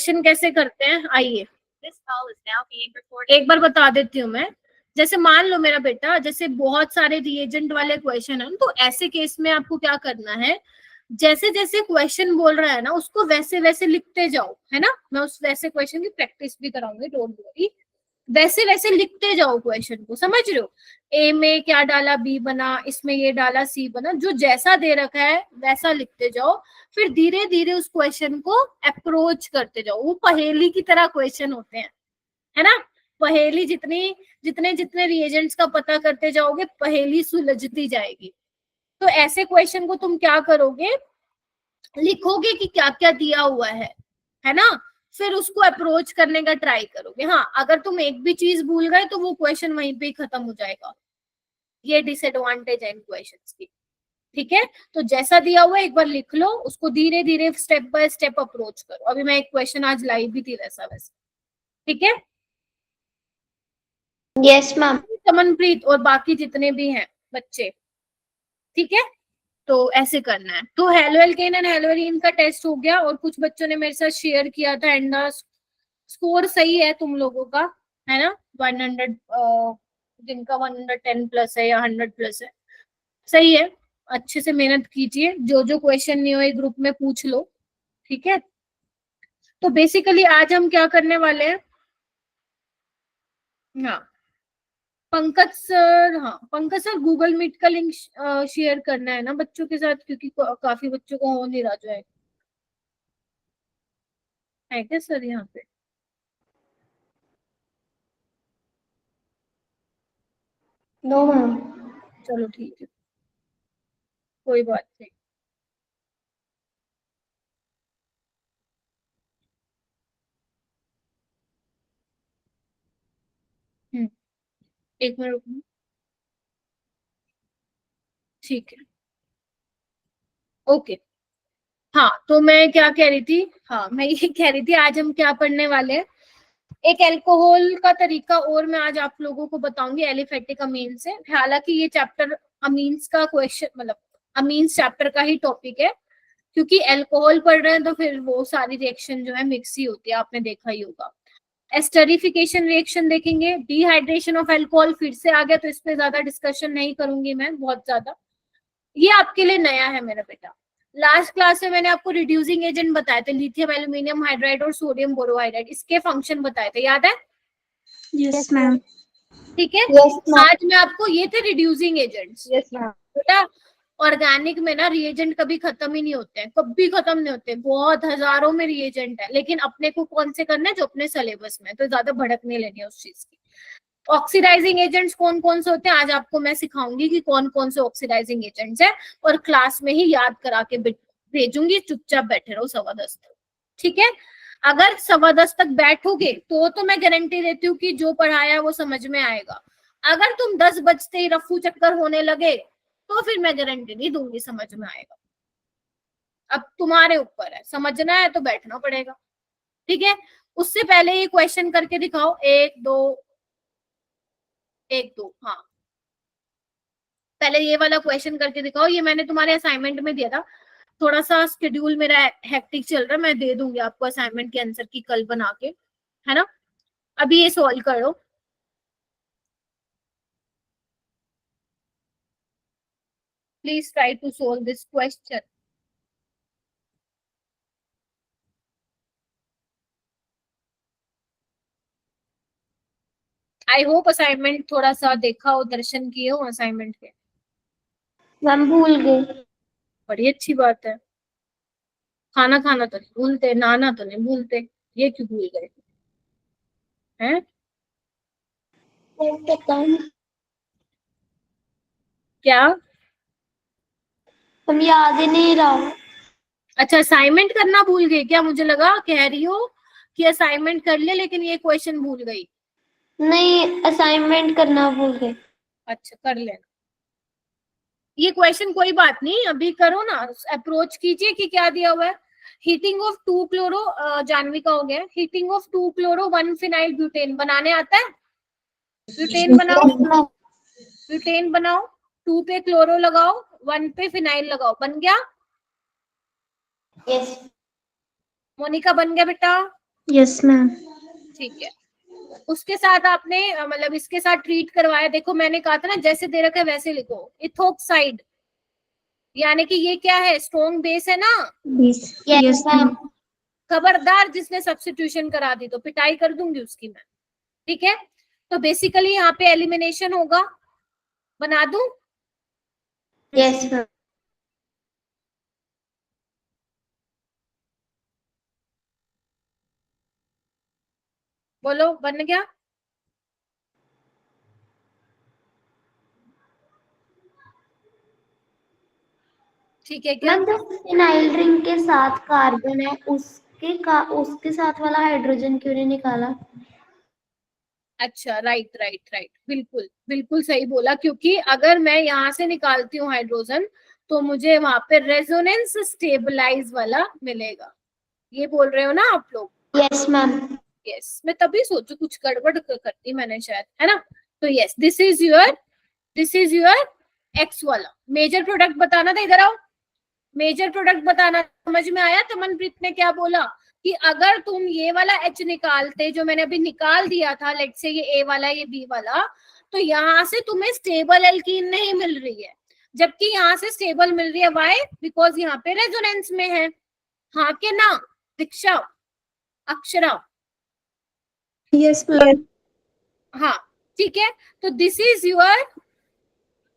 Question कैसे करते हैं, आइए एक बार बता देती हूँ मैं। जैसे मान लो मेरा बेटा, जैसे बहुत सारे रिएजेंट वाले क्वेश्चन है, तो ऐसे केस में आपको क्या करना है, जैसे जैसे क्वेश्चन बोल रहा है ना उसको वैसे वैसे लिखते जाओ, है ना। मैं उस वैसे क्वेश्चन की प्रैक्टिस भी कराऊंगी, डोंट वरी। वैसे वैसे लिखते जाओ क्वेश्चन को, समझ रहे हो। ए में क्या डाला, बी बना, इसमें ये डाला, सी बना, जो जैसा दे रखा है वैसा लिखते जाओ। फिर धीरे धीरे उस क्वेश्चन को अप्रोच करते जाओ। वो पहेली की तरह क्वेश्चन होते हैं, है ना। पहेली जितनी जितने जितने रिएजेंट्स का पता करते जाओगे पहेली सुलझती जाएगी। तो ऐसे क्वेश्चन को तुम क्या करोगे, लिखोगे कि क्या क्या दिया हुआ है ना। फिर उसको अप्रोच करने का ट्राई करोगे। हाँ, अगर तुम एक भी चीज भूल गए तो वो क्वेश्चन वहीं पे ही खत्म हो जाएगा। ये डिसएडवांटेज है इन क्वेश्चंस की, ठीक है। तो जैसा दिया हुआ है एक बार लिख लो, उसको धीरे धीरे स्टेप बाय स्टेप अप्रोच करो। अभी मैं एक क्वेश्चन आज लाई भी थी वैसा वैसा, ठीक है। Yes ma'am. समनप्रीत और बाकी जितने भी हैं बच्चे, ठीक है। तो ऐसे करना है। तो हेलो एल्केन एंड हेलोरीन का टेस्ट हो गया, और कुछ बच्चों ने मेरे साथ शेयर किया था, एंड स्कोर सही है तुम लोगों का, है ना। 100 जिनका 110 प्लस है या 100 प्लस है, सही है। अच्छे से मेहनत कीजिए, जो जो क्वेश्चन नहीं हो ग्रुप में पूछ लो, ठीक है। तो बेसिकली आज हम क्या करने वाले हैं, हाँ पंकज सर, हाँ पंकज सर गूगल मीट का लिंक शेयर करना है ना बच्चों के साथ, क्योंकि काफी बच्चों को हो नहीं रहा जो है क्या सर यहाँ पे। No ma'am. चलो ठीक है, कोई बात नहीं। एक मिनट रुकना, ठीक है, ओके। हाँ तो मैं क्या कह रही थी, हाँ मैं ये कह रही थी आज हम क्या पढ़ने वाले हैं। एक अल्कोहल का तरीका और मैं आज आप लोगों को बताऊंगी एलिफेटिक अमीन से। हालांकि ये चैप्टर अमीन्स का क्वेश्चन, मतलब अमीन्स चैप्टर का ही टॉपिक है, क्योंकि अल्कोहल पढ़ रहे हैं तो फिर वो सारी रिएक्शन जो है मिक्स ही होती है, आपने देखा ही होगा। एस्टरिफिकेशन रिएक्शन देखेंगे, डिहाइड्रेशन ऑफ अल्कोहल फिर से आ गया, तो इस पे ज्यादा डिस्कशन नहीं करूंगी मैं बहुत ज्यादा, ये आपके लिए नया है मेरा बेटा। लास्ट क्लास में मैंने आपको रिड्यूसिंग एजेंट बताए थे, लिथियम एल्यूमिनियम हाइड्राइड और सोडियम बोरोहाइड्राइड, इसके फंक्शन बताए थे, याद है। Yes ma'am. ठीक है, आज मैं आपको ये थे रिड्यूसिंग एजेंट्स। Yes ma'am. बेटा ऑर्गेनिक में ना रिएजेंट कभी खत्म ही नहीं होते हैं, कभी खत्म नहीं होते, बहुत हजारों में रिएजेंट है, लेकिन अपने को कौन से करना है, जो अपने सिलेबस में, तो ज्यादा भड़क नहीं लेनी है उस चीज की। ऑक्सीडाइजिंग एजेंट्स कौन कौन से होते हैं आज आपको मैं सिखाऊंगी कि कौन कौन से ऑक्सीडाइजिंग एजेंट्स है, और क्लास में ही याद करा के भेजूंगी, चुपचाप बैठे रहो 10:15 तक, ठीक है। अगर 10:15 तक बैठोगे तो मैं गारंटी देती हूँ कि जो पढ़ाया वो समझ में आएगा। अगर तुम 10 बजते ही रफू चक्कर होने लगे तो फिर मैं गारंटी नहीं दूंगी समझ में आएगा। अब तुम्हारे ऊपर है, समझना है तो बैठना पड़ेगा, ठीक है। उससे पहले ये क्वेश्चन करके दिखाओ, एक दो, एक दो, हाँ पहले ये वाला क्वेश्चन करके दिखाओ। ये मैंने तुम्हारे असाइनमेंट में दिया था, थोड़ा सा शेड्यूल मेरा हेक्टिक चल रहा है, मैं दे दूंगी आपको असाइनमेंट के आंसर की कल बना के, है ना। अभी ये सॉल्व करो। Please try to solve this question. I hope assignment थोड़ा सा देखा हो, दर्शन किए हो असाइनमेंट के। मैम भूल गए। बड़ी अच्छी बात है, खाना खाना तो नहीं भूलते, नहाना तो नहीं भूलते, ये क्यों भूल गए हैं। पता नहीं। क्या, हम याद ही नहीं रहा। अच्छा असाइनमेंट करना भूल गई क्या, मुझे लगा कह रही हो कि असाइनमेंट कर ले लेकिन ये क्वेश्चन भूल गई। नहीं, असाइनमेंट करना भूल गए। अच्छा कर लेना, ये क्वेश्चन कोई बात नहीं, अभी करो ना, अप्रोच कीजिए कि क्या दिया हुआ है। हीटिंग ऑफ 2 क्लोरो, जानवी का हो गया, heating of 2 chloro 1 phenyl butane बनाने आता है। ब्यूटेन बनाओ, ब्यूटेन बनाओ, 2 पे क्लोरो लगाओ, 1 पे फिनाइल लगाओ, बन गया। यस। मोनिका बन गया बेटा, यस मैम। ठीक है, उसके साथ आपने मतलब इसके साथ ट्रीट करवाया। देखो मैंने कहा था ना जैसे दे रखा है वैसे लिखो, इथोक्साइड, यानी कि ये क्या है, स्ट्रॉन्ग बेस है ना। Yes ma'am. खबरदार जिसने सब्स्टिट्यूशन करा दी तो पिटाई कर दूंगी उसकी मैं। ठीक है, तो बेसिकली यहाँ पे एलिमिनेशन होगा, बना दूं? Yes ma'am. बोलो बन गया? ठीक है क्या? मैम जो फिनाइल रिंग के साथ कार्बन है उसके साथ वाला हाइड्रोजन क्यों नहीं निकाला? अच्छा, राइट राइट राइट, बिल्कुल बिल्कुल सही बोला, क्योंकि अगर मैं यहाँ से निकालती हूँ हाइड्रोजन तो मुझे वहां पे रेजोनेंस स्टेबलाइज वाला मिलेगा। ये बोल रहे हो ना आप लोग? Yes ma'am. यस, मैं तभी सोचू कुछ गड़बड़ करती मैंने शायद, है ना? तो yes, this is your x वाला मेजर प्रोडक्ट बताना था। इधर आओ, मेजर प्रोडक्ट बताना। समझ में आया तमनप्रीत ने क्या बोला? कि अगर तुम ये वाला H निकालते जो मैंने अभी निकाल दिया था, लेट से ये A वाला ये B वाला, तो यहाँ से तुम्हें स्टेबल एल्कीन नहीं मिल रही है, जबकि यहाँ से स्टेबल मिल रही है। वाई? बिकॉज यहाँ पे रेजोनेंस में है। हाँ के ना दीक्षा, अक्षरा? Yes ma'am. हाँ, ठीक है, तो दिस इज योर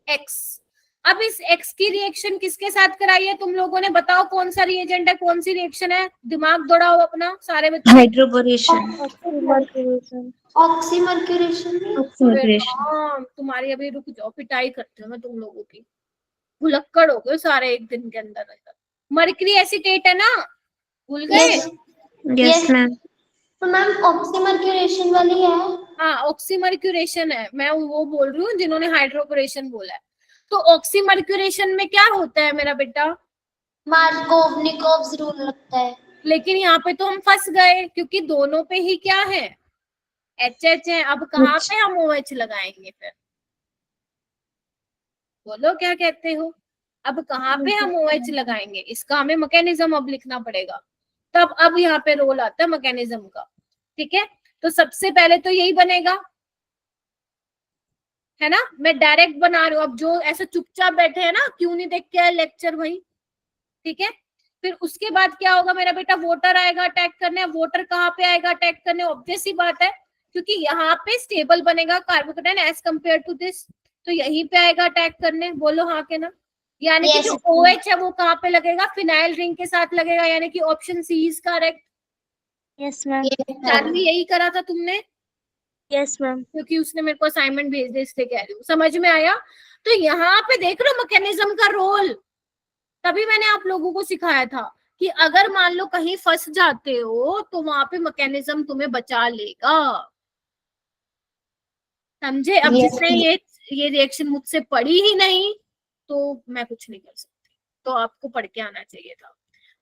एक्स। अब इस एक्स की रिएक्शन किसके साथ कराई है तुम लोगों ने? बताओ कौन सा रिएजेंट है, कौन सी रिएक्शन है? दिमाग दौड़ाओ अपना सारे बच्चे। हाइड्रोबोरेशन। ऑक्सीमर्क्यूरेशन। अबे राम, तुम्हारी अभी रुक जाओ, पिटाई करती हूँ मैं तुम लोगों की। भुलक्कड़ हो गए सारे एक दिन के अंदर। मर्करी एसीटेट है ना, भूल गए? Yes ma'am. तो मैम ऑक्सीमर्क्यूरेशन वाली है। हाँ, ऑक्सीमर्क्यूरेशन है, मैं वो बोल रही हूँ जिन्होंने हाइड्रोक्लोरेशन बोला है। तो ऑक्सीमर्क्यूरेशन में क्या होता है मेरा बेटा? मार्कोवनिकोव्स रूल लगता है। लेकिन यहाँ पे तो हम फंस गए, क्योंकि दोनों पे ही क्या है, एच एच है। अब कहाँ पे हम ओ एच लगाएंगे फिर? बोलो क्या कहते हो? अब कहाँ पे हम ओ एच लगाएंगे? इसका हमें मैकेनिज्म अब लिखना पड़ेगा। तब अब यहाँ पे रोल आता है मैकेनिज्म का। ठीक है, तो सबसे पहले तो यही बनेगा, है ना? मैं डायरेक्ट बना रही हूँ। अब जो ऐसे चुपचाप बैठे हैं ना, क्यों नहीं देख के आए लेक्चर भाई? ठीक है, फिर उसके बाद क्या होगा मेरा बेटा? वोटर आएगा अटैक करने। वोटर कहाँ पे आएगा अटैक करने? ऑब्वियस सी बात है, क्योंकि यहाँ पे स्टेबल बनेगा carbocation as compared to this, तो यहीं पे आएगा अटैक करने। बोलो हाँ के ना? यानी कि जो OH है वो कहाँ पे लगेगा? फिनाइल रिंग के साथ लगेगा, यानी कि option C is correct. Yes ma'am. Janvi यही करा था तुमने? Yes ma'am. क्योंकि उसने मेरे को असाइनमेंट भेज दे, इसलिए कह रही हूँ। समझ में आया? तो यहाँ पे देख रहे हो मैकेनिज्म का रोल। तभी मैंने आप लोगों को सिखाया था कि अगर मान लो कहीं फंस जाते हो तो वहां पे मैकेनिज्म तुम्हें बचा लेगा। समझे? अब जिसने ये रिएक्शन मुझसे पढ़ी ही नहीं तो मैं कुछ नहीं कर सकती, तो आपको पढ़ के आना चाहिए था।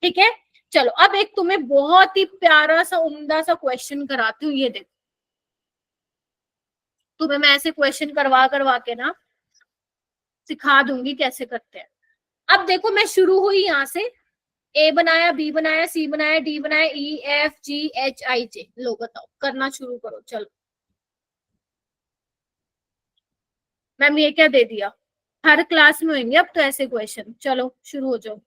ठीक है, चलो अब एक तुम्हें बहुत ही प्यारा सा उम्दा सा क्वेश्चन कराती हूँ। ये देखो, तुम्हें मैं ऐसे क्वेश्चन करवा करवा के ना सिखा दूंगी कैसे करते हैं। अब देखो, मैं शुरू हुई यहाँ से, ए बनाया, बी बनाया, सी बनाया, डी बनाया, E F G H I जे। लो बताओ, करना शुरू करो। चलो मैम ये क्या दे दिया? हर क्लास में होंगे अब तो ऐसे क्वेश्चन। चलो शुरू हो जाओ।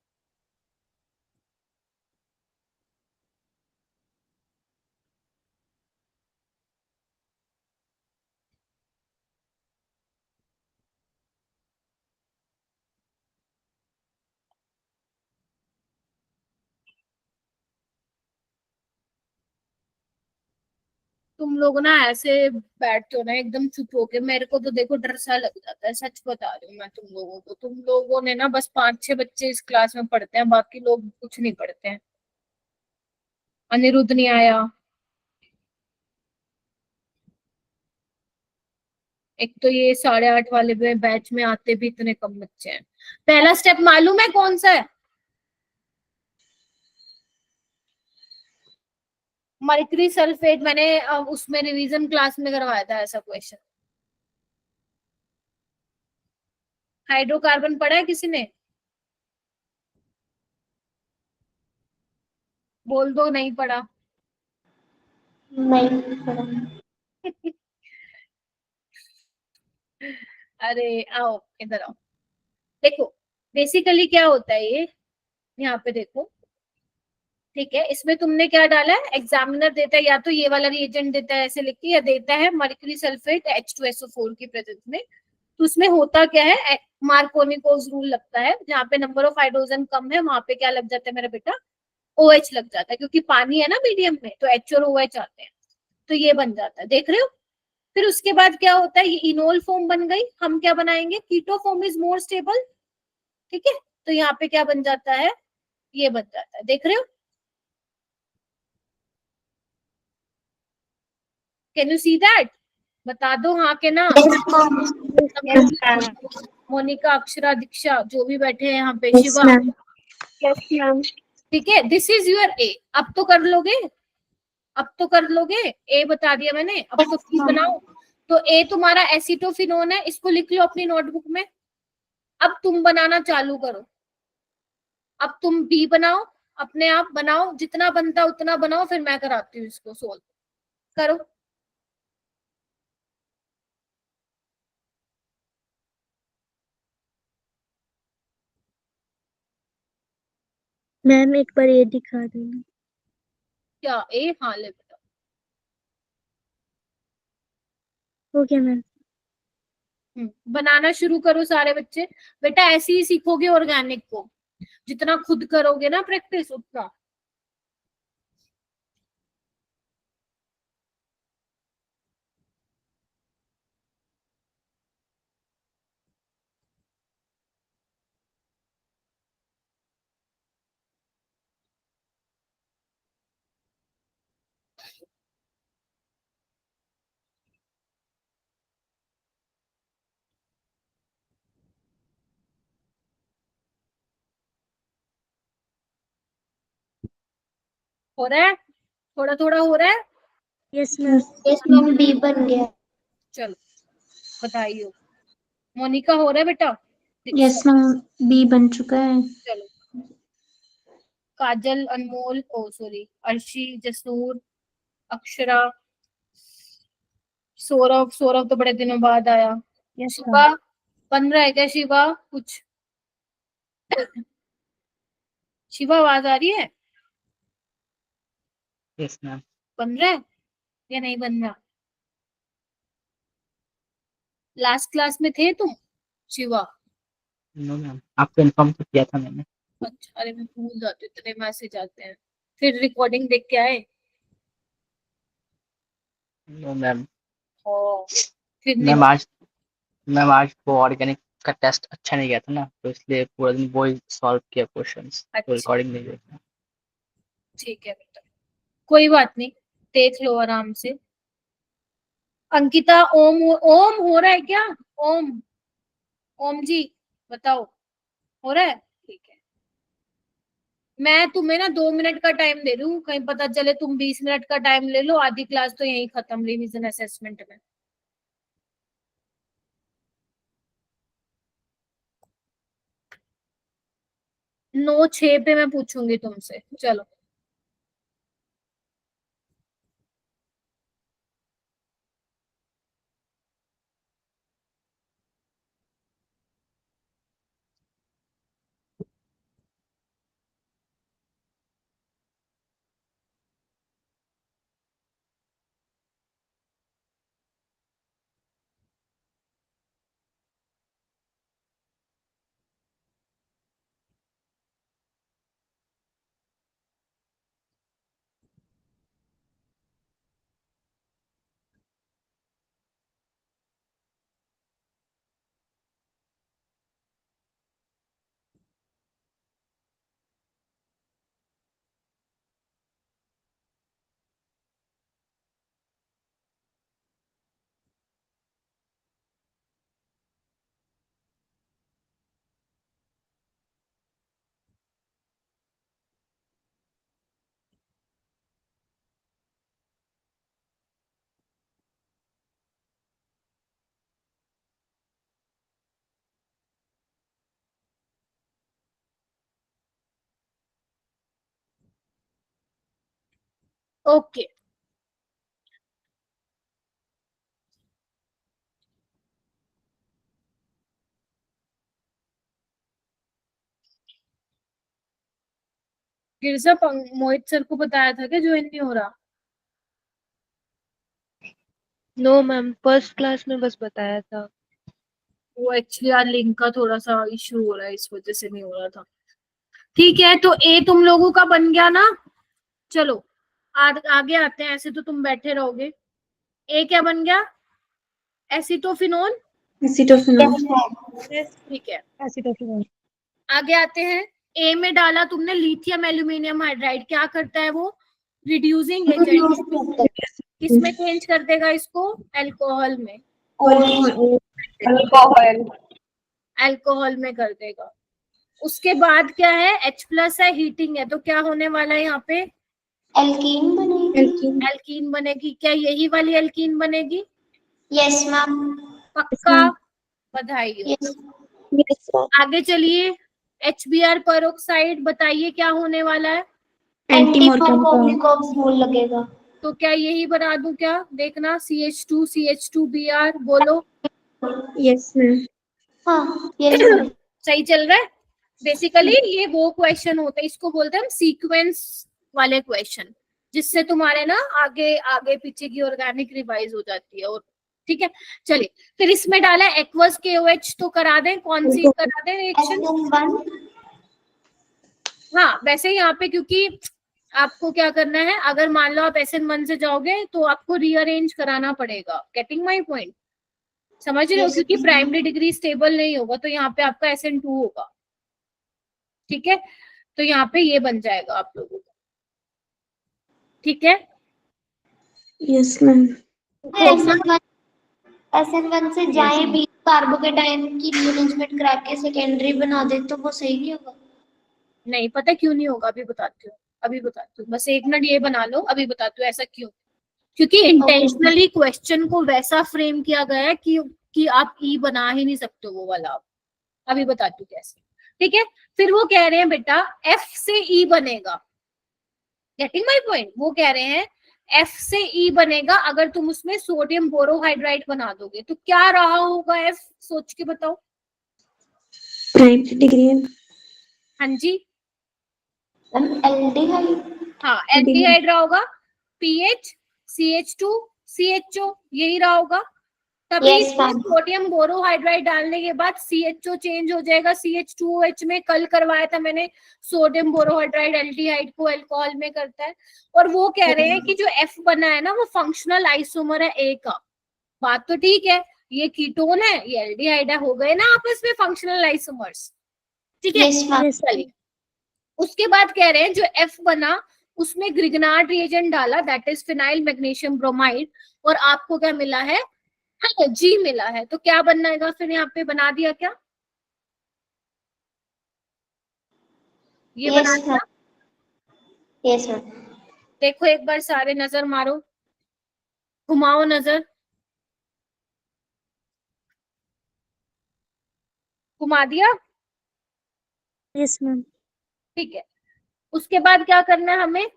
तुम लोग ना ऐसे बैठते हो ना एकदम चुप होके, मेरे को तो देखो डर सा लग जाता है, सच बता रही हूँ मैं तुम लोगों को। तुम लोगों ने ना बस 5-6 बच्चे इस क्लास में पढ़ते हैं, बाकी लोग कुछ नहीं पढ़ते हैं। अनिरुद्ध नहीं आया, एक तो ये 8:30 वाले बैच में आते भी इतने कम बच्चे हैं। पहला स्टेप मालूम है कौन सा है? Mercury sulphate. मैंने उसमें रिवीजन क्लास में करवाया था ऐसा क्वेश्चन। हाइड्रोकार्बन पढ़ा है किसी ने? बोल दो नहीं पढ़ा। नहीं पढ़ा। अरे आओ इधर आओ, देखो बेसिकली क्या होता है ये, यहाँ पे देखो, ठीक है, इसमें तुमने क्या डाला है, एग्जामिनर देता है या तो ये वाला रिएजेंट देता है ऐसे लिख के, या देता है मर्क्यूरी सल्फेट H2SO4 की प्रेजेंस में। तो उसमें होता क्या है, मार्कोनिकोज रूल लगता है, जहाँ पे नंबर ऑफ हाइड्रोजन कम है वहां पे क्या लग जाता है मेरा बेटा, OH लग जाता है, क्योंकि पानी है ना मीडियम में, तो H और OH आते हैं, तो ये बन जाता है, देख रहे हो। फिर उसके बाद क्या होता है, ये इनोल फॉर्म बन गई, हम क्या बनाएंगे, keto form is more stable, ठीक है, तो यहाँ पे क्या बन जाता है, ये बन जाता है, देख रहे हो, कैन यू सी दैट, बता दो हाँ के ना। Yes ma'am. मोनिका, अक्षरा, दीक्षा, जो भी बैठे हैं यहाँ पे, yes Shiva, ma'am. Yes ma'am. ठीक है, दिस इज योर ए, अब तो कर लोगे, अब तो कर लोगे, ए बता दिया मैंने, अब तो बी बनाओ। तो ए तुम्हारा एसिटोफिनोन है, इसको लिख लो अपनी नोटबुक में। अब तुम बनाना चालू करो, अब तुम बी बनाओ, अपने आप बनाओ, जितना बनता उतना बनाओ, फिर मैं कराती हूँ इसको सोल्व, करो। मैम एक बार ये दिखा देना। क्या ए, हाँ ले बेटा, ओके मैम। बनाना शुरू करो सारे बच्चे, बेटा ऐसे ही सीखोगे ऑर्गेनिक को, जितना खुद करोगे ना प्रैक्टिस उतना। हो रहा है, थोड़ा थोड़ा हो रहा है, yes ma'am. Yes ma'am, B बन गया। चलो बधाई हो। मोनिका हो रहा है बेटा, यस दीक्षा, मैम, बी बन चुका है। चलो, काजल, अनमोल, ओ सॉरी, अर्शी, जसूर, अक्षरा, सौरभ, सौरभ तो बड़े दिनों बाद आया, यस शिवा, मैम। बन रहा है क्या शिवा कुछ, शिवा आवाज आ रही है, यस मैम। बन रहा है या नहीं बन रहा, लास्ट क्लास में थे तुम शिवा। नो मैम, आपको इन्फॉर्म तो किया था मैंने। अच्छा, अरे मैं भूल जाती हूँ, इतने मैसेज आते हैं, फिर रिकॉर्डिंग देख के आए, नो मैम। ओ फिर नहीं मैम बन, आज मैम आज वो ऑर्गेनिक का टेस्ट अच्छा नहीं गया था ना, तो इसलिए पूरा दिन वो ही सॉल्व किया क्वेश्चंस, तो अच्छा रिकॉर्डिंग नहीं देखा। ठीक है बेटा, कोई बात नहीं, देख लो आराम से। अंकिता, ओम, ओम हो रहा है क्या, ओम, ओम जी बताओ, हो रहा है, ठीक है, मैं तुम्हें ना 2 मिनट का टाइम दे रही हूँ, कहीं पता चले तुम 20 मिनट का टाइम ले लो, आधी क्लास तो यही खत्म रिवीजन असेसमेंट में। 9:06 पे मैं पूछूंगी तुमसे, चलो। ओके, गिरजा मोहित सर को बताया था कि ज्वाइन नहीं हो रहा? नो मैम, फर्स्ट क्लास में बस बताया था। वो एक्चुअली यार लिंक का थोड़ा सा इशू हो रहा है, इस वजह से नहीं हो रहा था। ठीक है, तो ए तुम लोगों का बन गया ना। चलो आगे आते हैं, ऐसे तो तुम बैठे रहोगे। ए क्या बन गया? एसीटोफिनोन। ठीक है, एसिटोफिनोन। आगे आते हैं। ए में डाला तुमने लिथियम एल्यूमिनियम हाइड्राइड, क्या करता है वो? Reducing agent. किसमें चेंज कर देगा इसको? अल्कोहल में। अल्कोहल में कर देगा। उसके बाद क्या है? H+ है, हीटिंग है, तो क्या होने वाला है यहाँ पे? एल्कीन बनेगी। एल्कीन बनेगी। क्या यही वाली एल्कीन बनेगी? Yes ma'am. पक्का? बधाई हो। यस आगे चलिए, HBr पेरोक्साइड, बताइए क्या होने वाला है? एंटीमोल लगेगा। तो क्या यही बना दूं क्या? देखना, CH2CH2Br, बोलो। Yes ma'am. हाँ यस मैम। सही चल रहा है। बेसिकली ये वो क्वेश्चन होते हैं, इसको बोलते हैं हम सीक्वेंस वाले क्वेश्चन, जिससे तुम्हारे ना आगे आगे पीछे की ऑर्गेनिक रिवाइज हो जाती है। और ठीक है, चलिए फिर इसमें डाला एक्वस KOH, तो करा दें, कौन सी करा दें रिएक्शन? हाँ, वैसे यहाँ पे क्योंकि आपको क्या करना है, अगर मान लो आप SN1 से जाओगे तो आपको रीअरेंज कराना पड़ेगा। Getting my point? समझ रहे हो? Yes. क्योंकि प्राइमरी डिग्री स्टेबल नहीं होगा, तो यहाँ पे आपका SN2 होगा। ठीक है, तो यहाँ पे ये बन जाएगा आप लोगों का। ठीक है, यस मैम। SN1 से जाए भी कार्बोकेटाइन की रीअरेंजमेंट करा के सेकेंडरी बना दे तो वो सही नहीं होगा? नहीं पता क्यों नहीं होगा, अभी बताती हूँ, अभी बताती हूँ, बस 1 मिनट ये बना लो, अभी बताती हूँ ऐसा क्यों। क्योंकि इंटेंशनली क्वेश्चन को वैसा फ्रेम किया गया है कि आप ई बना ही नहीं सकते वो वाला। आप अभी बताती हूँ कैसे। ठीक है, फिर वो कह रहे हैं बेटा F से E बनेगा। Getting my point? वो कह रहे हैं F से E बनेगा अगर तुम उसमें सोडियम बोरोहाइड्राइड बना दोगे, तो क्या रहा होगा F? सोच के बताओ। Primary decree. हाँ जी, एल्डिहाइड। हाँ एल्डिहाइड रहा होगा। pH CH2 CHO यही रहा होगा। तभी Yes, ma'am. सोडियम बोरोहाइड्राइड डालने के बाद CHO चेंज हो जाएगा CH2OH में। कल करवाया था मैंने, सोडियम बोरोहाइड्राइड एल्डिहाइड को अल्कोहल में करता है। और वो कह रहे हैं कि जो F बना है ना, वो फंक्शनल आइसोमर है A का। बात तो ठीक है, ये कीटोन है, ये एल्डिहाइड है, हो गए ना आपस में फंक्शनल आइसोमर्स। ठीक है, Yes, ma'am. चलिए उसके बाद कह रहे हैं जो F बना उसमें ग्रिगनार्ड रिएजेंट डाला, that is phenyl magnesium bromide, और आपको क्या मिला है? हाँ, G मिला है। तो क्या बनना फिर यहाँ पे बना दिया क्या? ये Yes, बना दिया। ma'am. Yes, ma'am. देखो एक बार सारे नजर मारो, घुमाओ नजर, घुमा दिया। Yes ma'am. ठीक है, उसके बाद क्या करना है हमें?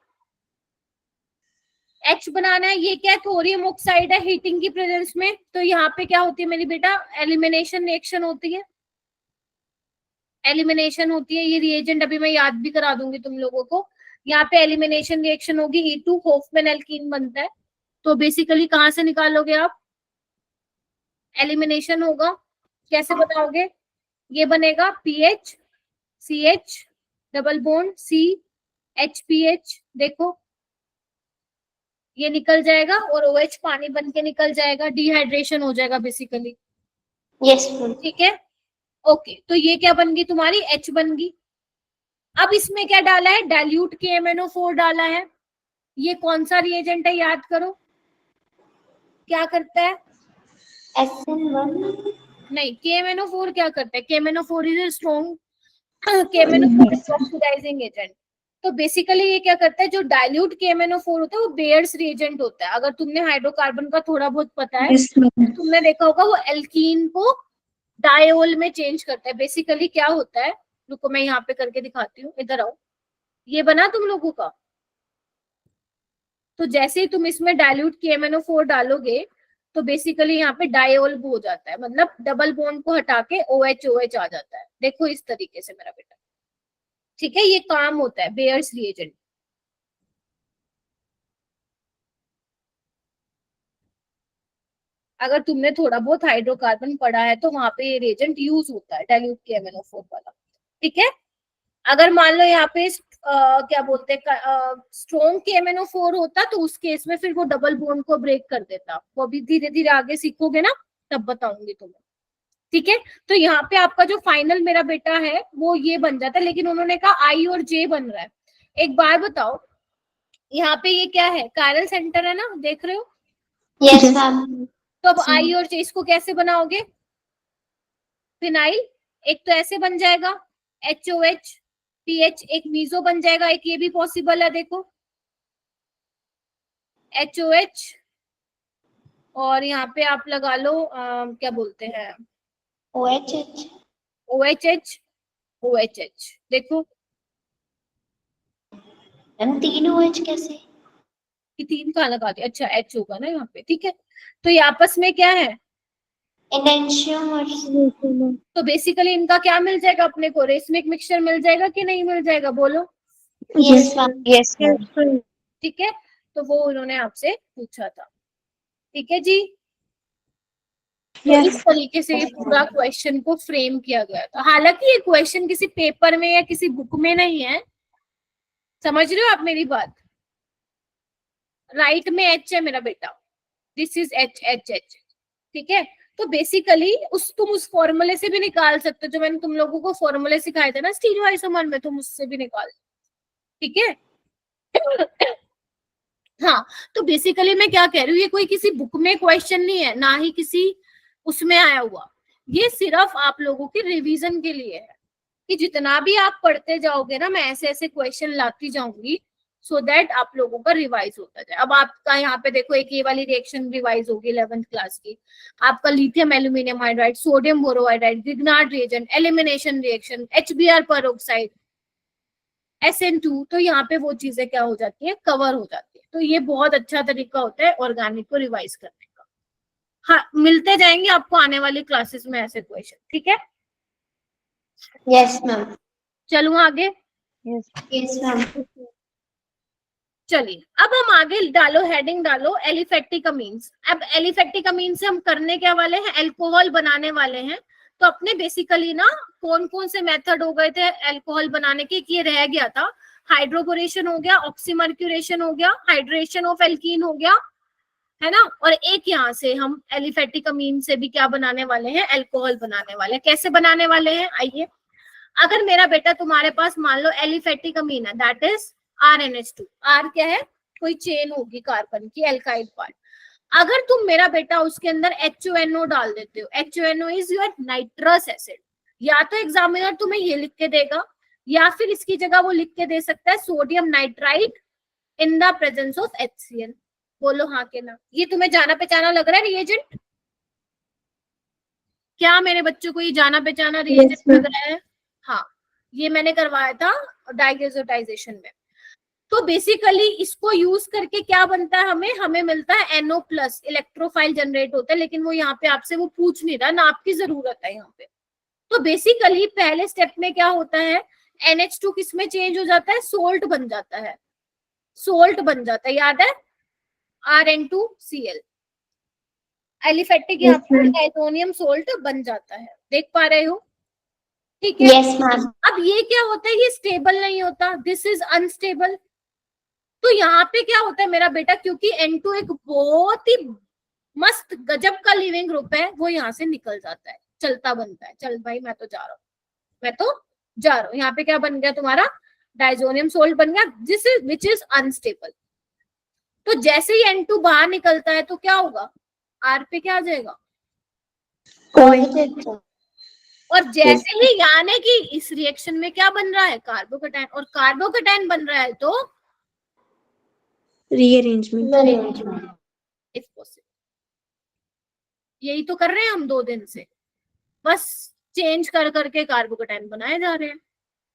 H बनाना है। ये क्या है? थोरियम ऑक्साइड है हीटिंग की प्रेजेंस में। तो यहाँ पे क्या होती है मेरी बेटा? एलिमिनेशन रिएक्शन होती है। एलिमिनेशन होती है, ये रिएजेंट अभी मैं याद भी करा दूंगी तुम लोगों को। यहाँ पे एलिमिनेशन रिएक्शन होगी, E2 होफमैन एल्कीन बनता है। तो बेसिकली कहाँ से निकालोगे आप? एलिमिनेशन होगा, कैसे बताओगे? ये बनेगा PH CH double bond C HPH, देखो ये निकल जाएगा और OH पानी बन के निकल जाएगा, डिहाइड्रेशन हो जाएगा बेसिकली। Yes, ma'am. ठीक है, ओके, तो ये क्या बन गई तुम्हारी? H बन गई। अब इसमें क्या डाला है? डाइल्यूट KMnO4 डाला है। ये कौन सा रिएजेंट है याद करो, क्या करता है? SN1. नहीं, KMnO4 क्या करता है? KMnO4 is strong, KMnO4 is oxidizing agent. तो बेसिकली ये क्या करता है? जो डाइल्यूट KMnO4 होता है वो बेयर्स रिएजेंट होता है। अगर तुमने हाइड्रोकार्बन का थोड़ा बहुत पता है, तुमने देखा होगा वो एल्कीन को डायोल में चेंज करता है। बेसिकली क्या होता है, रुको मैं यहाँ पे करके दिखाती हूँ, इधर आओ। ये बना तुम लोगों का, तो जैसे ही तुम इसमें डाइल्यूट KMnO4 डालोगे तो बेसिकली यहाँ पे डायोल हो जाता है, मतलब डबल बॉन्ड को हटा के OH OH आ जाता है। देखो इस तरीके से मेरा बेटा, ठीक है, ये काम होता है बेयर्स रिएजेंट। अगर तुमने थोड़ा बहुत हाइड्रोकार्बन पढ़ा है तो वहां पे ये रिएजेंट यूज होता है, डाइल्यूट KMnO4 वाला। ठीक है, अगर मान लो यहाँ पे क्या बोलते हैं स्ट्रॉन्ग KMnO4 होता तो उस केस में फिर वो डबल बॉन्ड को ब्रेक कर देता। वो अभी धीरे धीरे आगे सीखोगे ना, तब बताऊंगी तुम्हें। ठीक है, तो यहाँ पे आपका जो फाइनल मेरा बेटा है वो ये बन जाता है, लेकिन उन्होंने कहा I और J बन रहा है। एक बार बताओ, यहाँ पे ये क्या है, कायरल सेंटर है ना, देख रहे हो? Yes ma'am. तो अब I और J इसको कैसे बनाओगे? फिनाइल, एक तो ऐसे बन जाएगा HOH, PH, एक मीजो बन जाएगा, एक ये भी पॉसिबल है, देखो HOH, और यहाँ पे आप लगा लो क्या बोलते हैं OHH। OHH, OHH, देखो मैम 3 OH कैसे? कि 3 कहाँ लगा दिया, अच्छा H होगा ना यहाँ पे। ठीक है, तो ये आपस में क्या है, एंडेंशियम और तो बेसिकली इनका क्या मिल जाएगा अपने को, रेसमिक मिक्सचर मिल जाएगा कि नहीं मिल जाएगा, बोलो। Yes ma'am. Yes, ma'am. ठीक है, तो वो उन्होंने आपसे पूछा था। ठीक है जी, तो Yes. इस तरीके से ये पूरा क्वेश्चन को फ्रेम किया गया था। हालांकि ये क्वेश्चन किसी पेपर में या किसी बुक में नहीं है, समझ रहे हो आप मेरी बात? राइट में H है मेरा बेटा, दिस इज H। ठीक है, तो बेसिकली तुम उस फॉर्मूले से भी निकाल सकते हो, जो मैंने तुम लोगों को फॉर्मूले सिखाए थे ना स्टीरियोआइसोमर में, तुम उससे भी निकाल। ठीक है हाँ, तो बेसिकली मैं क्या कह रही हूँ, ये कोई किसी बुक में क्वेश्चन नहीं है, ना ही किसी उसमें आया हुआ, ये सिर्फ आप लोगों की रिवीजन के लिए है, कि जितना भी आप पढ़ते जाओगे ना, मैं ऐसे ऐसे क्वेश्चन लाती जाऊंगी सो दैट आप लोगों का रिवाइज होता जाए। अब आपका यहाँ पे देखो, एक ये वाली रिएक्शन रिवाइज होगी 11th क्लास की, आपका lithium aluminium hydride, sodium borohydride, Grignard reagent, elimination reaction, HBr peroxide, SN2, तो यहाँ पे वो चीजें क्या हो जाती है, कवर हो जाती है। तो ये बहुत अच्छा तरीका होता है ऑर्गेनिक को रिवाइज करने का। हाँ, मिलते जाएंगे आपको आने वाली क्लासेस में ऐसे क्वेश्चन। ठीक है, यस मैम। चलूं आगे? Yes. Yes ma'am. चलिए, अब हम आगे डालो, हेडिंग डालो एलिफेटिक अमीन्स। अब एलिफेटिक अमीन से हम करने क्या वाले हैं, अल्कोहल बनाने वाले हैं। तो अपने बेसिकली ना कौन कौन से मेथड हो गए थे अल्कोहल बनाने के, ये रह गया था, हाइड्रोबोरेशन हो गया, ऑक्सीमर्क्यूरेशन हो गया, हाइड्रेशन ऑफ एल्कीन हो गया, है ना, और एक यहाँ से हम एलिफेटिक अमीन से भी क्या बनाने वाले हैं, अल्कोहल बनाने वाले हैं। कैसे बनाने वाले हैं, आइए। अगर मेरा बेटा तुम्हारे पास मान लो एलिफेटिक अमीन है, दैट इज RNH2। R क्या है, कोई चेन होगी कार्बन की, एल्काइल पार्ट। अगर तुम मेरा बेटा उसके अंदर HONO डाल देते हो, HONO is your nitrous acid, या तो एग्जामिनर तुम्हें ये लिख के देगा, या फिर इसकी जगह वो लिख के दे सकता है sodium nitrite in the presence of HCl। बोलो हाँ के ना, ये तुम्हें जाना पहचाना लग रहा है रिएजेंट? क्या मेरे बच्चों को ये जाना पहचाना रिएजेंट लग रहा है? हाँ, ये मैंने करवाया था डाइगेजोटाइजेशन में। तो बेसिकली इसको यूज करके क्या बनता है, हमें मिलता है NO+, इलेक्ट्रोफाइल जनरेट होता है, लेकिन वो यहाँ पे आपसे वो पूछ नहीं रहा ना, आपकी जरूरत है यहाँ पे। तो बेसिकली पहले स्टेप में क्या होता है, NH2 किस में चेंज हो जाता है, सोल्ट बन जाता है, सोल्ट बन जाता है, याद है, RN2Cl, एलिफेटिक यहाँ पे एटोनियम सोल्ट बन जाता है, देख पा रहे हो? ठीक है, यस मैम। अब ये क्या होता है, ये स्टेबल नहीं होता, दिस इज अनस्टेबल। तो यहाँ पे क्या होता है मेरा बेटा, क्योंकि N2 एक बहुत ही मस्त गजब का लिविंग ग्रुप है, वो यहाँ से निकल जाता है, चलता बनता है, चल भाई मैं तो जा रहा हूँ, मैं तो जा रहा हूँ। यहाँ पे क्या बन गया तुम्हारा, डाइजोनियम सोल्ट बन गया, this is which is unstable. तो जैसे ही N2 बाहर निकलता है तो क्या होगा, R पे क्या आ जाएगा, और जैसे ही, यानी कि इस रिएक्शन में क्या बन रहा है, कार्बोकेटायन, और कार्बोकेटायन बन रहा है तो Rearrangement. If possible. यही तो कर रहे हैं हम 2 दिन से, बस चेंज कर करके कार्बोकेटायन बनाए जा रहे हैं।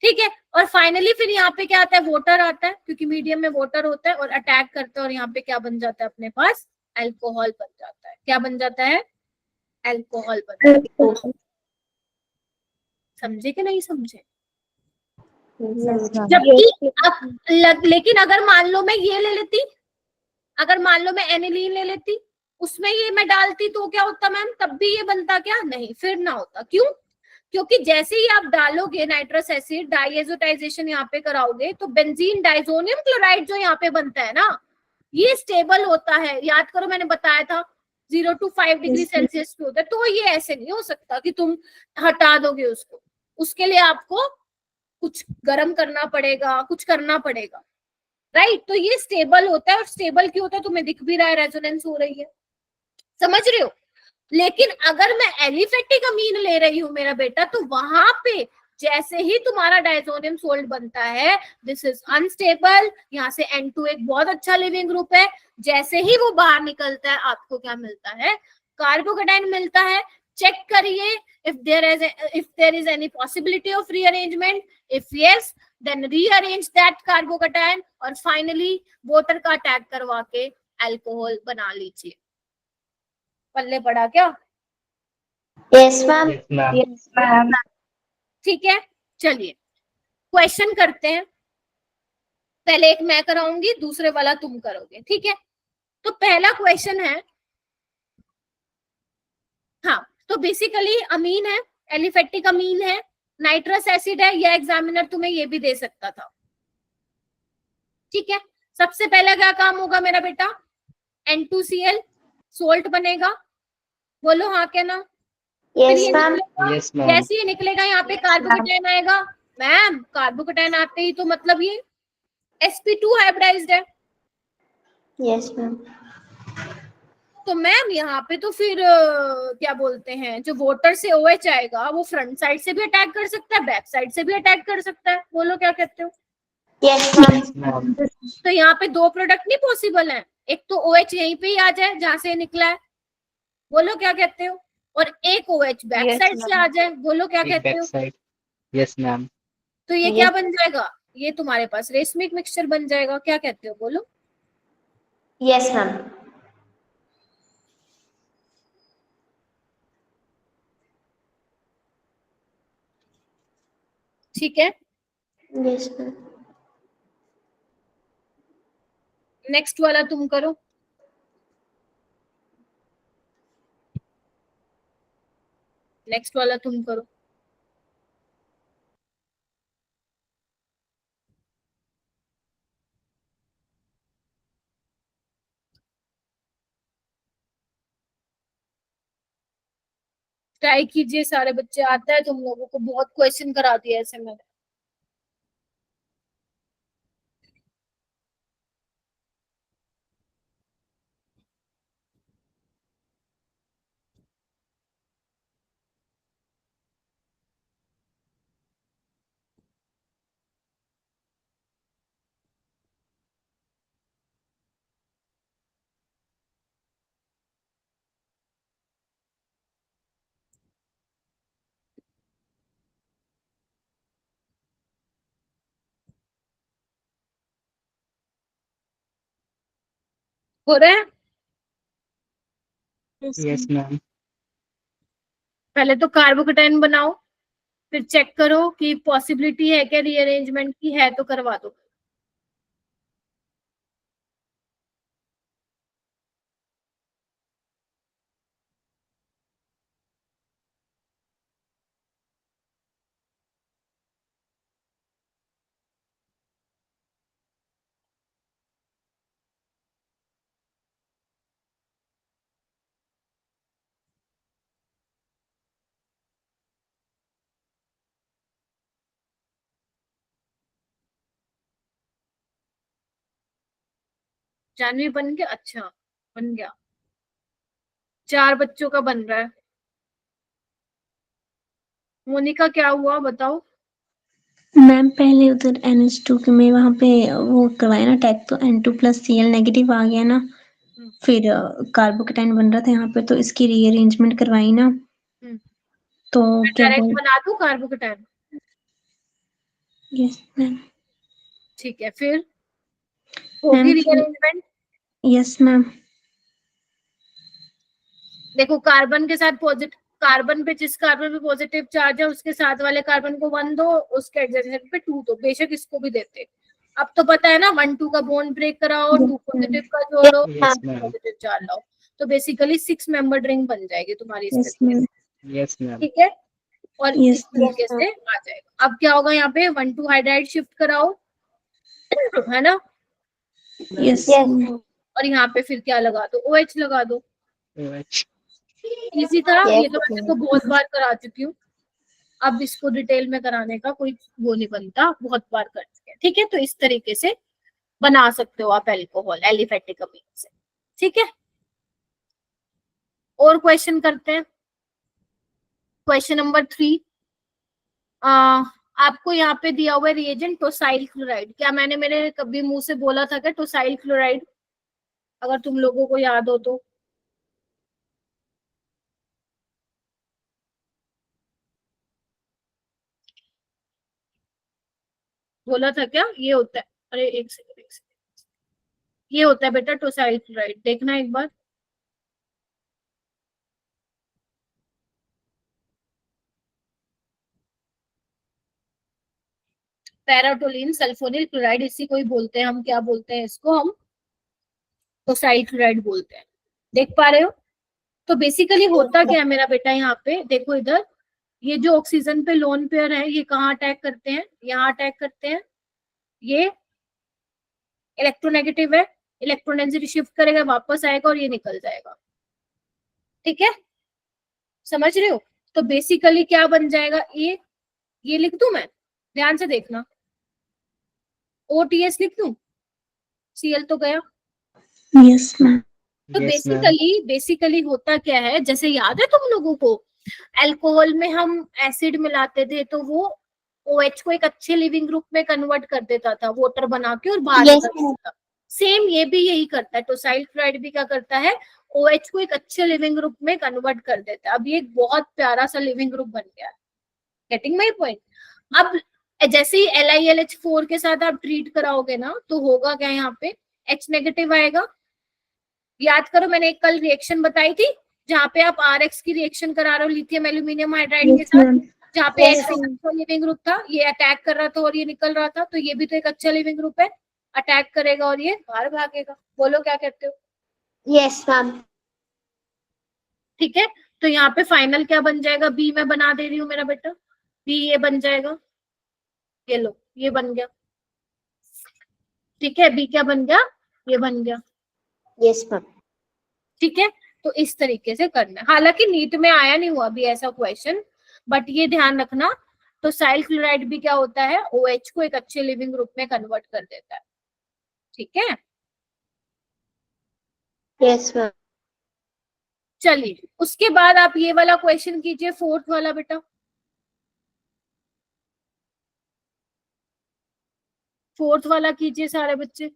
ठीक है, और फाइनली फिर यहाँ पे क्या आता है, वाटर आता है, क्योंकि मीडियम में वाटर होता है और अटैक करता है, और यहाँ पे क्या बन जाता है अपने पास, अल्कोहल बन जाता है। क्या बन जाता है, अल्कोहल बन जाता है। समझे कि नहीं समझे? जबकि लेकिन अगर मान लो मैं ये ले लेती, अगर मान लो मैं एनिलीन ले लेती, उसमें ये मैं डालती तो क्या होता मैम? तब भी ये बनता क्या? नहीं, फिर ना होता। क्यों? क्योंकि जैसे ही आप डालोगे नाइट्रस एसिड, डाइएजोटाइजेशन यहाँ पे कराओगे, तो बेंजीन डाइजोनियम क्लोराइड जो यहाँ पे बनता है ना, ये स्टेबल होता है। याद करो मैंने बताया था 0 to 5 डिग्री सेल्सियस पे होता है। तो ये ऐसे नहीं हो सकता कि तुम हटा दोगे उसको, उसके लिए आपको कुछ गर्म करना पड़ेगा, कुछ करना पड़ेगा, राइट? तो ये स्टेबल होता है, और स्टेबल क्यों होता है? तुम्हें दिख भी रहा है, रेजोनेंस हो रही है, समझ रहे हो? लेकिन अगर मैं एलिफेटिक अमीन ले रही हूं मेरा बेटा, तो वहां पे जैसे ही तुम्हारा डायजोनियम सोल्ट बनता है, दिस इज अनस्टेबल। यहाँ से N2 एक बहुत अच्छा लिविंग ग्रुप है, जैसे ही वो बाहर निकलता है आपको क्या मिलता है? कार्बोकेटाइन मिलता है। चेक करिए if there is any possibility of rearrangement. If yes, then rearrange that carbocation और finally water का अटैक करवा के अल्कोहल बना लीजिए। पल्ले पड़ा क्या? Yes ma'am. Yes ma'am. ठीक है, चलिए क्वेश्चन करते हैं। पहले एक मैं कराऊंगी, दूसरे वाला तुम करोगे, ठीक है? तो पहला क्वेश्चन है, हाँ, तो बेसिकली अमीन है, एलिफेटिक अमीन है, नाइट्रस एसिड है, या एग्जामिनर तुम्हें ये भी दे सकता था। ठीक है, सबसे पहला क्या काम होगा मेरा बेटा? N2Cl सोल्ट बनेगा, बोलो हाँ क्या ना? Yes ma'am. Yes ma'am. जैसे ही निकलेगा यहाँ पे कार्बोकेटाइन आएगा। मैम कार्बोकेटाइन आते ही तो मतलब ये sp2 हाइब्रिडाइज्ड है। Yes ma'am. तो मैम यहाँ पे तो फिर क्या बोलते हैं, जो वोटर से OH आएगा वो फ्रंट साइड से भी अटैक कर सकता है, बैक साइड से भी अटैक कर सकता है। बोलो क्या कहते हो? Yes ma'am. तो यहाँ पे दो प्रोडक्ट नहीं पॉसिबल है, एक तो OH यहीं पे ही आ जाए जहां से निकला है, बोलो क्या कहते हो, और एक OH बैक साइड से आ जाए, बोलो क्या कहते हो? Yes ma'am. तो ये क्या बन जाएगा? ये तुम्हारे पास रेशमिक मिक्सचर बन जाएगा। क्या कहते हो, बोलो? Yes ma'am. ठीक है, यस मैम। नेक्स्ट वाला तुम करो। नेक्स्ट वाला तुम करो। ट्राई कीजिए सारे बच्चे, आता है तुम लोगों को, बहुत क्वेश्चन करा दिया ऐसे मैंने। हो रहा है? Yes ma'am. पहले तो कार्बोकेटाइन बनाओ, फिर चेक करो कि पॉसिबिलिटी है क्या रीअरेंजमेंट की, है तो करवा दो। जानवी बन गया? अच्छा बन गया, 4 बच्चों का बन रहा है। मोनिका क्या हुआ बताओ? मैम पहले उधर NH2 के में वहाँ पे वो करवाया ना टैग, तो N2+Cl नेगेटिव आ गया ना, फिर कार्बोकेटाइन बन रहा था यहाँ पे, तो इसकी रीअरेंजमेंट करवाई ना, तो क्या डायरेक्ट बना दूं कार्बोकेटाइन? Yes ma'am. ठीक है, फिर होगी रीअरेंजमेंट? Yes ma'am. देखो कार्बन के साथ पॉजिटिव, कार्बन पे, जिस कार्बन पे पॉजिटिव चार्ज है उसके साथ वाले कार्बन को 1 दो, उसके एडजेसेंट पे 2 दो, बेशक इसको भी देते। अब तो पता है ना, 1 2 का बॉन्ड ब्रेक कराओ, 2 पॉजिटिव का जोड़ो, Yes, ma'am. पॉजिटिव चार्ज लाओ, तो बेसिकली 6 मेंबर रिंग बन जाएगी तुम्हारी इस Yes, तरीके ma'am. से। Yes, ma'am. ठीक है, और Yes, इस तरीके से आ जाएगा। अब क्या होगा, यहाँ पे 1 2 हाइड्राइड शिफ्ट कराओ, है ना, yes, यस ma'am. और यहाँ पे फिर क्या लगा दो, OH लगा दो। OH. इजी था, ये तो Yes, मैं इसको बहुत बार करा चुकी हूँ, अब इसको डिटेल में कराने का कोई वो नहीं बनता, बहुत बार कर चुके हैं। ठीक है, तो इस तरीके से बना सकते हो आप अल्कोहल एलिफेटिक अमीन से। ठीक है, और क्वेश्चन करते हैं। क्वेश्चन नंबर 3, आपको यहाँ पे दिया हुआ है रिएजेंट टोसाइल क्लोराइड। क्या मैंने मेरे कभी मुंह से बोला था क्या टोसाइल क्लोराइड, अगर तुम लोगों को याद हो तो? बोला था क्या? ये होता है, अरे एक सेकंड, ये होता है बेटा टोसाइल क्लोराइड, देखना एक बार। पैराटोलिन सल्फोनिल क्लोराइड, इसी को ही बोलते हैं हम, क्या बोलते हैं इसको हम? टोसाइल क्लोराइड बोलते हैं। देख पा रहे हो? तो बेसिकली होता क्या है मेरा बेटा, यहाँ पे देखो इधर, ये जो ऑक्सीजन पे लोन पेयर है ये कहाँ अटैक करते हैं, यहाँ अटैक करते हैं, ये इलेक्ट्रोनेगेटिव है, इलेक्ट्रोनेगेटिव शिफ्ट करेगा, वापस आएगा और ये निकल जाएगा। ठीक है, समझ रहे हो? तो बेसिकली क्या बन जाएगा, ये लिख दूं मैं, ध्यान से देखना, OTS लिख दूं, Cl तो गया। Yes, ma'am. तो Yes, ma'am. बेसिकली होता क्या है, जैसे याद है तुम लोगों को अल्कोहल में हम एसिड मिलाते थे तो वो OH को एक अच्छे लिविंग ग्रुप में कन्वर्ट कर देता था, वाटर बना के, और बाहर Yes, निकल देता था। सेम ये भी यही करता है, टोसाइल क्लोराइड भी क्या करता है, OH को एक अच्छे लिविंग ग्रुप में कन्वर्ट कर देता है। अब ये एक बहुत प्यारा सा लिविंग ग्रुप बन गया है। Getting my point? अब जैसे ही LiLH4 के साथ आप ट्रीट कराओगे ना, तो होगा क्या, यहाँ पे H नेगेटिव आएगा। याद करो, मैंने एक कल रिएक्शन बताई थी जहाँ पे आप RX की रिएक्शन करा रहे हो लिथियम एल्यूमिनियम हाइड्राइड के Yes, साथ, ma'am. जहाँ पे Yes, H अच्छा लिविंग ग्रुप था, ये अटैक कर रहा था और ये निकल रहा था, तो ये भी तो एक अच्छा लिविंग ग्रुप है, अटैक करेगा और ये बाहर भागेगा। बोलो क्या कहते हो? yes, ma'am. ठीक है, तो यहाँ पे फाइनल क्या बन जाएगा, बी मैं बना दे रही हूँ मेरा बेटा, बी ये बन जाएगा, ये लो ये बन गया। ठीक है, बी क्या बन गया, ये बन गया। Yes ma'am. ठीक है, तो इस तरीके से करना है। हालांकि नीट में आया नहीं हुआ अभी ऐसा क्वेश्चन, बट ये ध्यान रखना, तो साइल क्लोराइड भी क्या होता है, OH को एक अच्छे लिविंग ग्रुप में कन्वर्ट कर देता है। ठीक है, यस मैम। चलिए उसके बाद आप ये वाला क्वेश्चन कीजिए, 4th वाला बेटा, 4th वाला कीजिए सारे बच्चे।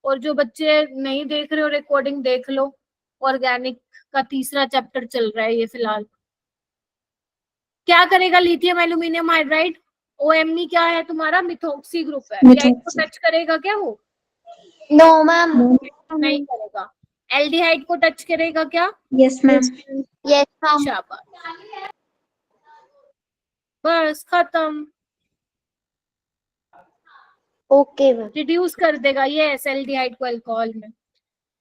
और जो बच्चे नहीं देख रहे हो रिकॉर्डिंग देख लो, ऑर्गेनिक का तीसरा चैप्टर चल रहा है ये फिलहाल। क्या करेगा लिथियम एल्यूमिनियम हाइड्राइड, OMe क्या है तुम्हारा, मिथोक्सी ग्रुप है, लाइट को Methoxy. टच करेगा क्या वो? No ma'am. नहीं करेगा। एल्डिहाइड को टच करेगा क्या? Yes, ma'am. Yes ma'am. शाबाश, बस खत्म, ओके मैम। रिड्यूस कर देगा ये एल्डिहाइड को अल्कोहल में।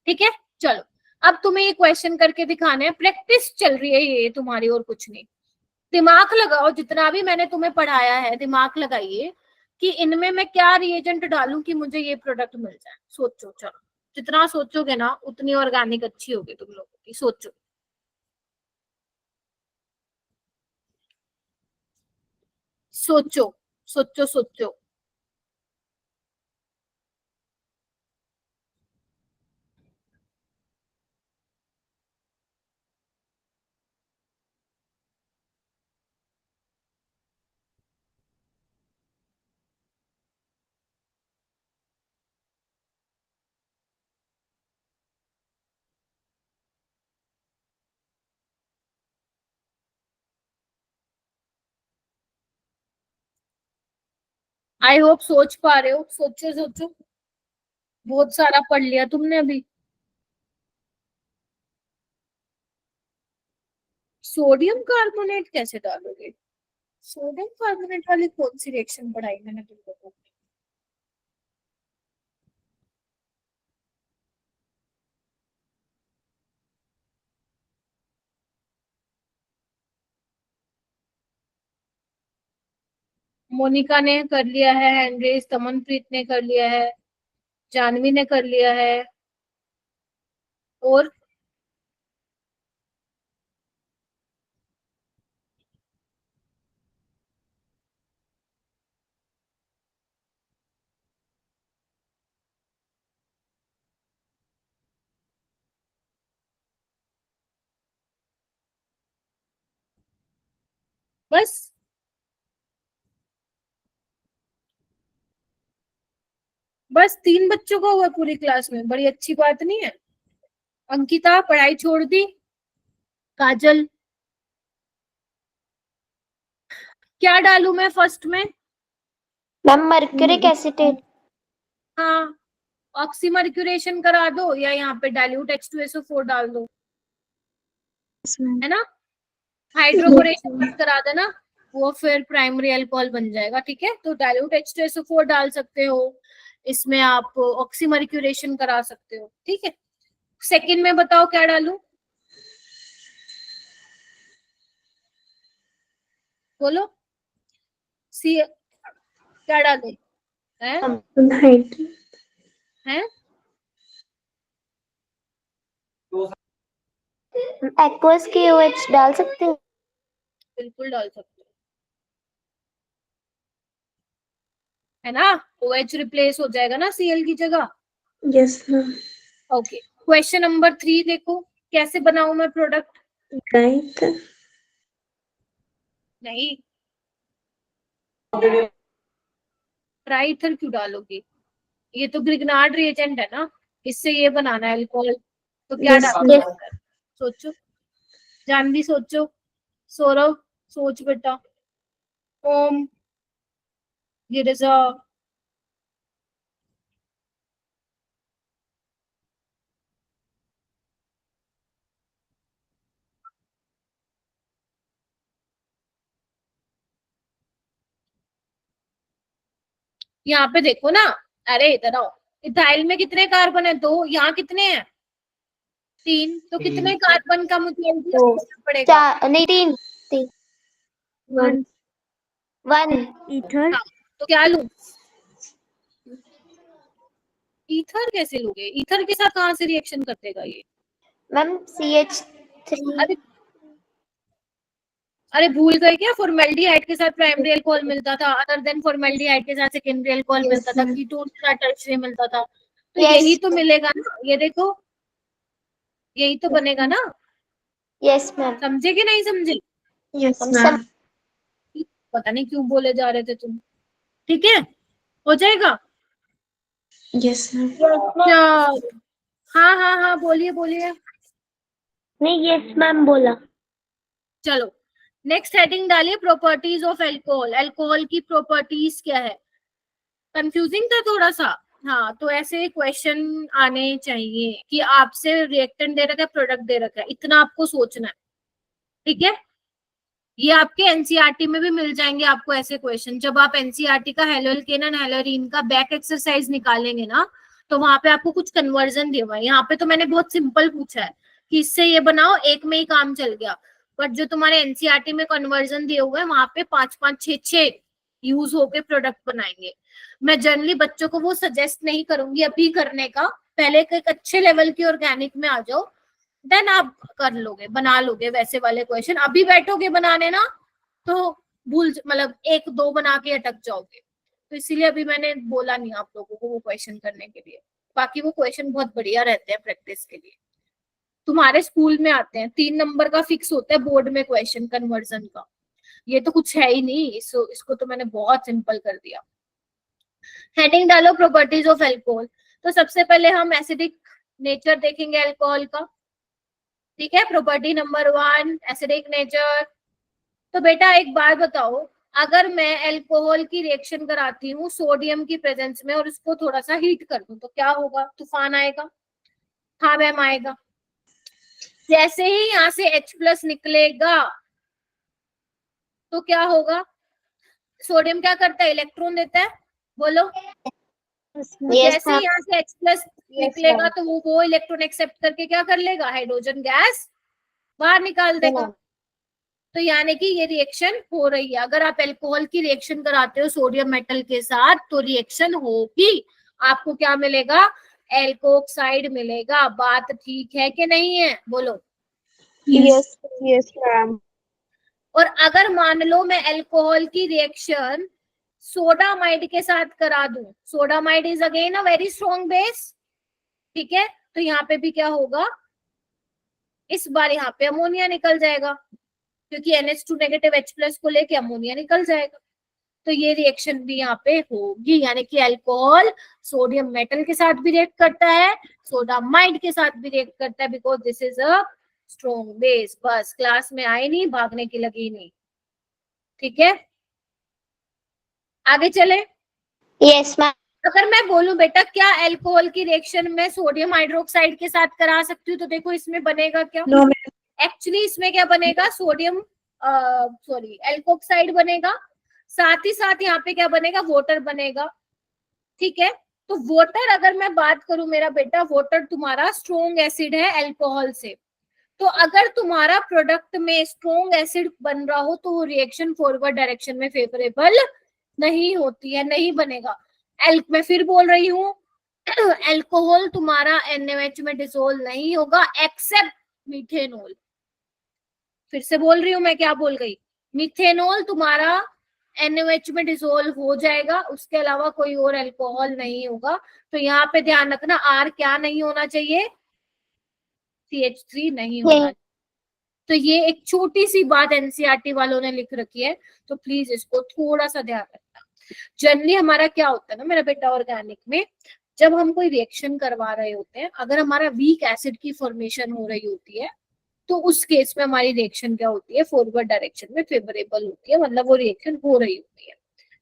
ठीक है, चलो अब तुम्हें ये क्वेश्चन करके दिखाने हैं, प्रैक्टिस चल रही है ये तुम्हारी और कुछ नहीं। दिमाग लगाओ, जितना भी मैंने तुम्हें पढ़ाया है दिमाग लगाइए कि इनमें मैं क्या रिएजेंट डालूं कि मुझे ये प्रोडक्ट मिल जाए। सोचो, चलो जितना सोचोगे ना उतनी ऑर्गेनिक अच्छी होगी तुम लोगों की। सोचो, सोचो, सोचो, सोचो। आई होप सोच पा रहे हो, सोचो सोचो। बहुत सारा पढ़ लिया तुमने अभी। सोडियम कार्बोनेट कैसे डालोगे? सोडियम कार्बोनेट वाली कौन सी रिएक्शन पढ़ाई मैंने तुमको? मोनिका ने कर लिया है हैंड रेज, तमनप्रीत ने कर लिया है, जानवी ने कर लिया है, और बस। बस 3 बच्चों का हुआ पूरी क्लास में, बड़ी अच्छी बात नहीं है। अंकिता पढ़ाई छोड़ दी। काजल, क्या डालूं मैं फर्स्ट में? Ma'am mercuric acetate. हाँ, ऑक्सीमर्क्यूरेशन करा दो या यहाँ पे डाइल्यूट H2SO4 डाल दो, है ना। हाइड्रोबोरेशन मत करा देना, वो फिर प्राइमरी अल्कोहल बन जाएगा, ठीक है। तो डाइल्यूट H2SO4 डाल सकते हो, इसमें आप ऑक्सीमर्क्यूरेशन करा सकते हो, ठीक है। सेकंड में बताओ क्या डालूं, बोलो। सी क्या डाले हैं? हैं? एक्वस KOH डाल सकते हो? बिल्कुल डाल सकते हो, है ना। OH रिप्लेस हो जाएगा ना Cl की जगह। Yes ma'am. Okay, question number 3 देखो, कैसे बनाऊं मैं प्रोडक्ट? राइट। नहीं, ट्राइथर क्यों डालोगे? ये तो ग्रिग्नार्ड रिएजेंट है ना, इससे ये बनाना है अल्कोहल, तो क्या Yes, डालोगे? yes. सोचो, जानवी सोचो, सौरभ सोच बेटा, ओम, गिरिजा, यहाँ पे देखो ना। अरे इधर आओ, इथाइल में कितने कार्बन है? 2। यहाँ कितने हैं? 3। तो कितने कार्बन का मुझे दो, सोचना पड़ेगा? 4 नहीं 3 3 वन 1। ईथर। हाँ, तो क्या लूं? ईथर कैसे लोगे? ईथर के साथ कहाँ से रिएक्शन कर देगा ये? Ma'am CH3। अरे अरे भूल गए क्या, फॉर्मेल्डिहाइड के साथ प्राइमरी अल्कोहल मिलता था, अदर देन फॉर्मेल्डिहाइड के साथ सेकेंडरी अल्कोहल Yes, मिलता था, ma'am. कीटोन के साथ टर्शियरी मिलता था, तो Yes. यही तो मिलेगा ना। ये देखो, यही तो बनेगा ना। Yes ma'am. समझे कि नहीं समझे? यस हम मैम। पता नहीं क्यों बोले जा रहे थे तुम। ठीक है, हो जाएगा। Yes ma'am. क्या? हाँ हाँ हाँ, बोलिए बोलिए। नहीं यस मैम बोला। चलो, नेक्स्ट हेडिंग डालिए, प्रॉपर्टीज ऑफ अल्कोहल। अल्कोहल की प्रॉपर्टीज क्या है? कंफ्यूजिंग था थोड़ा सा। हाँ, तो ऐसे क्वेश्चन आने चाहिए कि आपसे रिएक्टेंट दे रखा है, प्रोडक्ट दे रखा है, इतना आपको सोचना है, ठीक है। ये आपके एनसीईआरटी में भी मिल जाएंगे आपको ऐसे क्वेश्चन। जब आप एनसीईआरटी का हेलोल्केन एंड हेलोरीन का बैक एक्सरसाइज निकालेंगे ना, तो वहां पे आपको कुछ कन्वर्जन दिया हुआ है। यहाँ पे तो मैंने बहुत सिंपल पूछा है कि इससे ये बनाओ, एक में ही काम चल गया। बट जो तुम्हारे एनसीईआरटी में कन्वर्जन दिए हुए हैं, वहां पे 5-5 6-6 यूज होके प्रोडक्ट बनाएंगे। मैं जनरली बच्चों को वो सजेस्ट नहीं करूंगी अभी करने का, पहले एक अच्छे लेवल की ऑर्गेनिक में आ जाओ, देन आप कर लोगे, बना लोगे वैसे वाले क्वेश्चन। अभी बैठोगे बनाने ना, तो भूल, मतलब 1-2 बना के अटक जाओगे। तो इसीलिए अभी मैंने बोला नहीं आप लोगों को वो क्वेश्चन करने के लिए। बाकी वो क्वेश्चन बहुत बढ़िया रहते हैं प्रैक्टिस के लिए, तुम्हारे स्कूल में आते हैं। 3 नंबर का फिक्स होता है बोर्ड में क्वेश्चन कन्वर्जन का। ये तो कुछ है ही नहीं, इसको तो मैंने बहुत सिंपल कर दिया। हेडिंग डालो, प्रॉपर्टीज ऑफ अल्कोहल। तो सबसे पहले हम एसिडिक नेचर देखेंगे अल्कोहल का, ठीक है। Property number 1, acidic nature. तो बेटा एक बात बताओ, अगर मैं अल्कोहल की रिएक्शन कराती हूँ सोडियम की प्रेजेंस में और इसको थोड़ा सा हीट कर दूं तो क्या होगा? तूफान आएगा। हाँ मैम आएगा। जैसे ही यहाँ से H+ निकलेगा तो क्या होगा? सोडियम क्या करता है? इलेक्ट्रॉन देता है। बोलो। तो यस जैसे मैम। ही यहाँ से H+ निकलेगा तो वो इलेक्ट्रॉन एक्सेप्ट करके क्या कर लेगा? हाइड्रोजन गैस बाहर निकाल देगा। तो यानी कि ये रिएक्शन हो रही है। अगर आप अल्कोहल की रिएक्शन कराते हो सोडियम मेटल के साथ तो रिएक्शन होगी। आपको क्या मिलेगा? एल्कोक्साइड मिलेगा। बात ठीक है कि नहीं है? बोलो। Yes yes ma'am. और अगर मान लो मैं अल्कोहल की रिएक्शन सोडामाइड के साथ करा दूं, sodamide is again a very strong base, ठीक है, तो यहाँ पे भी क्या होगा? इस बार यहाँ पे अमोनिया निकल जाएगा क्योंकि NH2 नेगेटिव H+ को लेके अमोनिया निकल जाएगा। तो ये रिएक्शन भी यहाँ पे होगी। यानी कि अल्कोहल सोडियम मेटल के साथ भी रिएक्ट करता है, सोडामाइड के साथ भी रिएक्ट करता है, because this is a strong base. बस क्लास में आए नहीं, भागने की लगी नहीं। ठीक है, आगे चले। Yes ma'am. अगर मैं बोलूं बेटा क्या अल्कोहल की रिएक्शन में सोडियम हाइड्रोक्साइड के साथ करा सकती हूँ तो देखो इसमें बनेगा क्या? No ma'am. एक्चुअली इसमें क्या बनेगा? सोडियम सॉरी एल्कोक्साइड बनेगा, साथ ही साथ यहाँ पे क्या बनेगा? वाटर बनेगा। ठीक है, तो वाटर अगर मैं बात करूं मेरा बेटा, वाटर तुम्हारा स्ट्रॉन्ग एसिड है अल्कोहल से। तो अगर तुम्हारा प्रोडक्ट में स्ट्रॉन्ग एसिड बन रहा हो तो वो रिएक्शन फॉरवर्ड डायरेक्शन में फेवरेबल नहीं होती है, नहीं बनेगा। मैं फिर बोल रही हूँ अल्कोहल तुम्हारा NaOH में डिसोल्व नहीं होगा एक्सेप्ट मीथेनॉल। फिर से बोल रही हूँ मैं, क्या बोल गई? मीथेनॉल तुम्हारा NaOH में डिसोल्व हो जाएगा, उसके अलावा कोई और अल्कोहल नहीं होगा। तो यहाँ पे ध्यान रखना, R क्या नहीं होना चाहिए? CH3 नहीं होना। तो ये एक छोटी सी बात NCERT वालों ने लिख रखी है, तो प्लीज इसको थोड़ा सा ध्यान रखना। जनरली हमारा क्या होता है ना मेरा बेटा ऑर्गेनिक में, जब हम कोई रिएक्शन करवा रहे होते हैं, अगर हमारा वीक एसिड की फॉर्मेशन हो रही होती है तो उस केस में हमारी रिएक्शन क्या होती है? फॉरवर्ड डायरेक्शन में फेवरेबल होती है, मतलब वो रिएक्शन हो रही होती है।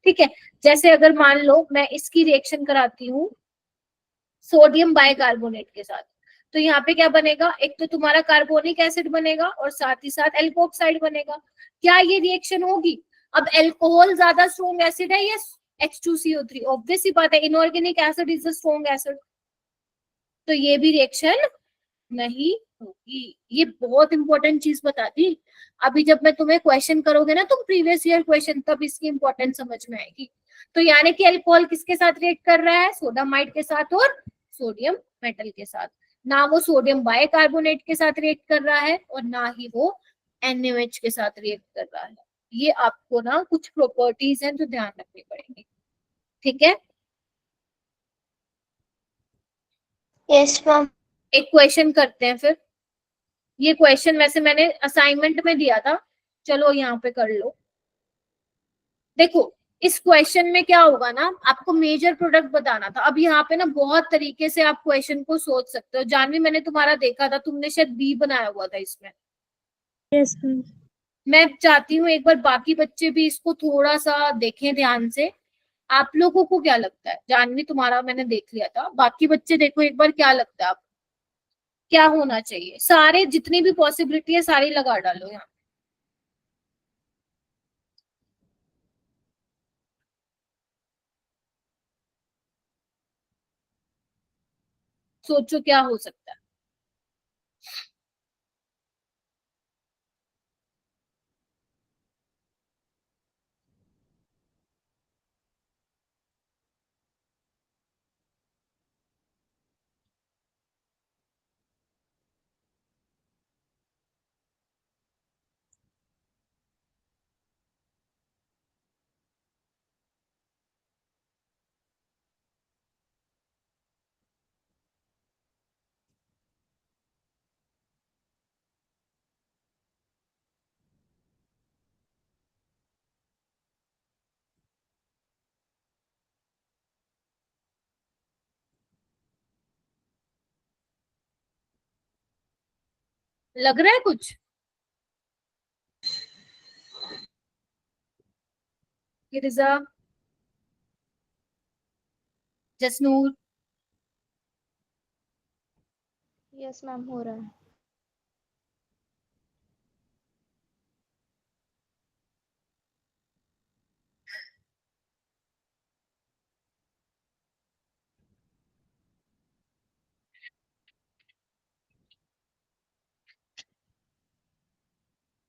ठीक है, जैसे अगर मान लो मैं इसकी रिएक्शन कराती हूँ सोडियम बाइकार्बोनेट के साथ, तो यहाँ पे क्या बनेगा? एक तो तुम्हारा कार्बोनिक एसिड बनेगा और साथ ही साथ एल्कोक्साइड बनेगा। क्या ये रिएक्शन होगी? अब अल्कोहल ज्यादा स्ट्रॉन्ग एसिड है, ये H2CO3, ऑब्वियस ही बात है, inorganic acid is a strong acid, तो ये भी रिएक्शन नहीं होगी। ये बहुत इंपॉर्टेंट चीज बता दी। अभी जब मैं तुम्हें क्वेश्चन करोगे ना तुम प्रीवियस ईयर क्वेश्चन, तब इसकी इंपॉर्टेंस समझ में आएगी। तो यानी कि अल्कोहल किसके साथ रिएक्ट कर रहा है? सोडामाइड के साथ और सोडियम मेटल के साथ। ना वो सोडियम बाइकार्बोनेट के साथ रिएक्ट कर रहा है और ना ही वो NaOH के साथ रिएक्ट कर रहा है। ये आपको ना कुछ प्रॉपर्टीज हैं जो ध्यान रखनी पड़ेंगी। ठीक है, यस मैम। एक क्वेश्चन करते हैं फिर। ये क्वेश्चन वैसे मैंने असाइनमेंट में दिया था, चलो यहाँ पे कर लो। देखो इस क्वेश्चन में क्या होगा ना, आपको मेजर प्रोडक्ट बताना था। अब यहाँ पे ना बहुत तरीके से आप क्वेश्चन को सोच सकते हो। जानवी मैंने तुम्हारा देखा था, तुमने शायद बी बनाया हुआ था इसमें। Yes ma'am. मैं चाहती हूँ एक बार बाकी बच्चे भी इसको थोड़ा सा देखें ध्यान से। आप लोगों को क्या लगता है? जानवी तुम्हारा मैंने देख लिया था, बाकी बच्चे देखो एक बार, क्या लगता है आप क्या होना चाहिए? सारे जितनी भी पॉसिबिलिटी है सारी लगा डालो यहाँ। सोचो क्या हो सकता है। लग रहा है कुछ? गिरिजा, जसनूर, यस मैम हो रहा है।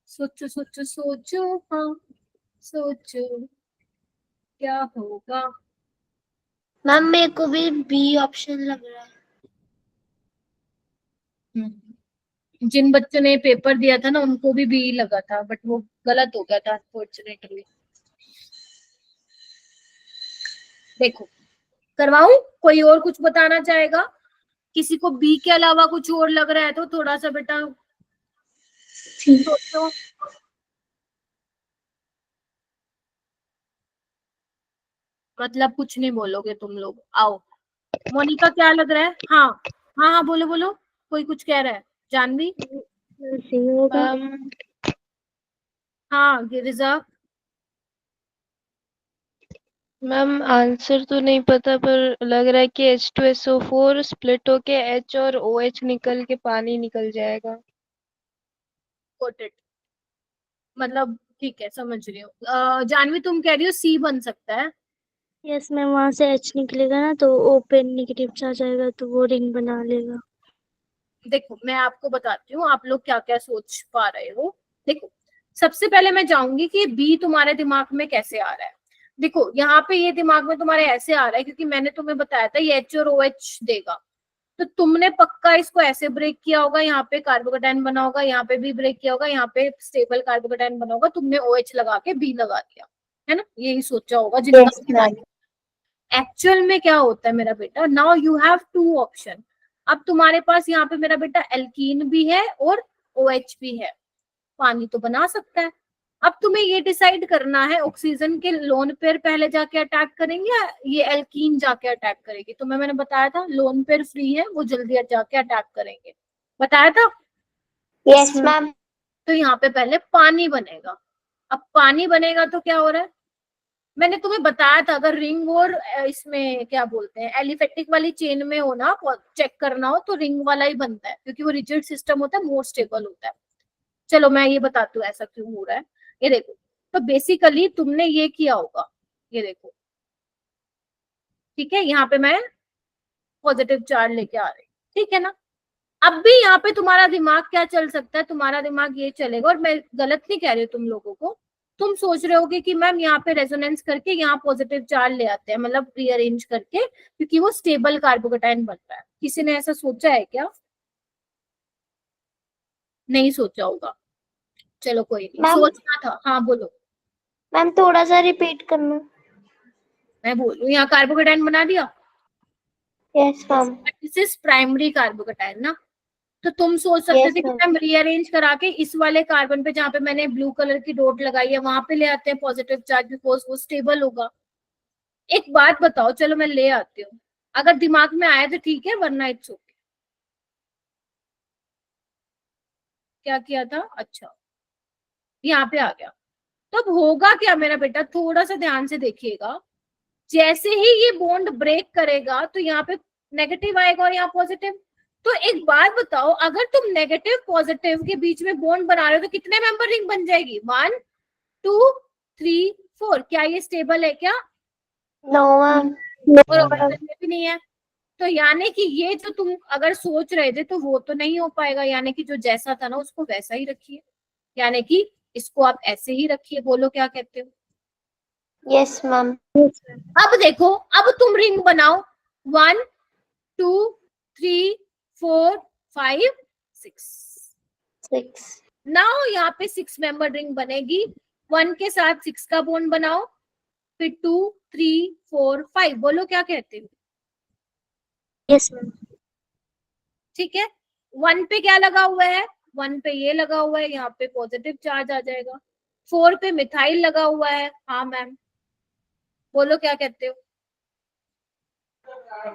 सोचो सोचो सोचो, हाँ सोचो क्या होगा। मैम मेरे को भी बी ऑप्शन लग रहा है। जिन बच्चों ने पेपर दिया था ना उनको भी बी लगा था, बट वो गलत हो गया था अनफॉर्चुनेटली। देखो करवाऊं, कोई और कुछ बताना चाहेगा? किसी को बी के अलावा कुछ और लग रहा है तो थोड़ा सा बेटा सोचो। मतलब कुछ नहीं बोलोगे तुम लोग, आओ। मोनिका क्या लग रहा है? हाँ हाँ हाँ बोलो बोलो, कोई कुछ कह रहा है? जानवी? मैम हाँ गिरिजा? मैम आंसर तो नहीं पता पर लग रहा है कि H2SO4 स्प्लिट होके H और OH निकल के पानी निकल जाएगा। Got it. मतलब ठीक है, समझ रही हूँ। जानवी तुम कह रही हो सी बन सकता है? यस मैम, वहां से एच निकलेगा ना तो ओपन नेगेटिव चार्ज आएगा तो वो रिंग बना लेगा। देखो मैं आपको बताती हूँ आप लोग क्या क्या सोच पा रहे हो। देखो सबसे पहले मैं जाऊंगी कि बी तुम्हारे दिमाग में कैसे आ रहा है। देखो यहाँ पे ये दिमाग में तुम्हारे ऐसे आ रहा है क्योंकि मैंने तुम्हें बताया था ये एच और ओ एच देगा, तो तुमने पक्का इसको ऐसे ब्रेक किया होगा, यहाँ पे कार्बोकेटाइन बना होगा, यहाँ पे भी ब्रेक किया होगा, यहाँ पे स्टेबल कार्बोकेटाइन बना होगा, तुमने OH लगा के बी लगा दिया है ना, यही सोचा होगा जिनका। एक्चुअल में क्या होता है मेरा बेटा, now you have two option. अब तुम्हारे पास यहाँ पे मेरा बेटा एल्कीन भी है और OH भी है, पानी तो बना सकता है। अब तुम्हें ये डिसाइड करना है ऑक्सीजन के लोन पेयर पहले जाके अटैक करेंगे या ये एल्कीन जाके अटैक करेगी। तो मैंने बताया था लोन पेयर फ्री है, वो जल्दी जाके अटैक करेंगे, बताया था। Yes ma'am. तो यहाँ पे पहले पानी बनेगा। अब पानी बनेगा तो क्या हो रहा है, मैंने तुम्हें बताया था अगर रिंग और इसमें क्या बोलते हैं एलिफेटिक वाली चेन में हो ना, चेक करना हो तो रिंग वाला ही बनता है क्योंकि वो रिजिड सिस्टम होता है, मोर स्टेबल होता है। चलो मैं ये बताती हूँ ऐसा क्यों हो रहा है। ये देखो, तो बेसिकली तुमने ये किया होगा, ये देखो ठीक है, यहाँ पे मैं पॉजिटिव चार्ज लेके आ रही, ठीक है ना। अब भी यहाँ पे तुम्हारा दिमाग क्या चल सकता है, तुम्हारा दिमाग ये चलेगा, और मैं गलत नहीं कह रही हूँ तुम लोगों को, तुम सोच रहे होगे कि मैम यहाँ पे रेजोनेंस करके यहाँ पॉजिटिव चार्ज ले आते हैं, मतलब रीअरेंज करके, क्योंकि वो स्टेबल कार्बोकेटाइन बन रहा है। किसी ने ऐसा सोचा है क्या? नहीं सोचा होगा, चलो कोई नहीं, मैम सोचना था। हाँ बोलो। मैम थोड़ा सा रिपीट करना। मैं बोल रही हूँ यहाँ कार्बोकेटाइन बना दिया, yes ma'am. This is primary carbocation ना, तो तुम सोच सकते Yes, थे कि ma'am. मैम रीअरेंज करा के इस वाले कार्बन पे जहाँ पे मैंने ब्लू कलर की डॉट लगाई है वहां पे ले आते हैं पॉजिटिव चार्ज, बिकॉज वो स्टेबल होगा। एक बात बताओ, चलो मैं ले आती हूँ, अगर दिमाग में आया तो ठीक है वरना इट्स ओके। क्या किया था? अच्छा यहाँ पे आ गया। तो अब होगा क्या मेरा बेटा, थोड़ा सा ध्यान से देखिएगा, जैसे ही ये बॉन्ड ब्रेक करेगा तो यहाँ पे नेगेटिव आएगा और यहाँ पॉजिटिव। तो एक बात बताओ, अगर तुम नेगेटिव पॉजिटिव के बीच में बॉन्ड बना रहे हो तो कितने मेंबर रिंग बन जाएगी? 1 2 3 4। क्या ये स्टेबल है क्या? No ma'am. और ऑक्सीजन में भी नहीं है। तो यानी कि ये जो तुम अगर सोच रहे थे तो वो तो नहीं हो पाएगा, यानी कि जो जैसा था ना उसको वैसा ही रखिए, यानी कि इसको आप ऐसे ही रखिए। बोलो क्या कहते हो? Yes ma'am. अब देखो, अब तुम रिंग बनाओ, 1 2 3 4 5 6। 6। नाउ यहाँ पे 6 मेंबर रिंग बनेगी, 1 के साथ 6 का बॉन्ड बनाओ, फिर 2 3 4 5। बोलो क्या कहते हो? Yes ma'am. ठीक है, 1 पे क्या लगा हुआ है? 1 पे ये लगा हुआ है, यहाँ पे पॉजिटिव चार्ज आ जाएगा। 4 पे मिथाइल लगा हुआ है। हाँ मैम, बोलो क्या कहते हो?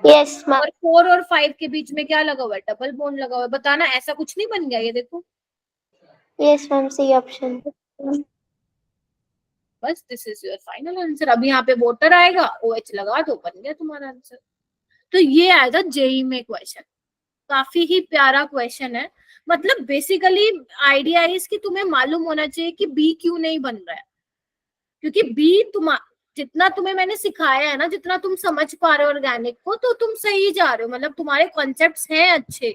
Yes ma'am. और 4 और 5 के बीच में क्या लगा हुआ है? डबल बॉन्ड लगा हुआ है। बताना ऐसा कुछ नहीं बन गया? ये देखो, यस मैम, सी ऑप्शन। बस this is your final answer. अब यहाँ पे वाटर आएगा, OH लगा दो, बन गया तुम्हारा आंसर। तो ये आएगा जेई में क्वेश्चन। काफी ही प्यारा क्वेश्चन है। मतलब बेसिकली आइडिया इज कि तुम्हें मालूम होना चाहिए कि बी क्यों नहीं बन रहा है, क्योंकि बी जितना तुम्हें मैंने सिखाया है ना, जितना तुम समझ पा रहे हो ऑर्गेनिक को, तो तुम सही जा रहे हो। मतलब तुम्हारे कॉन्सेप्ट्स हैं अच्छे,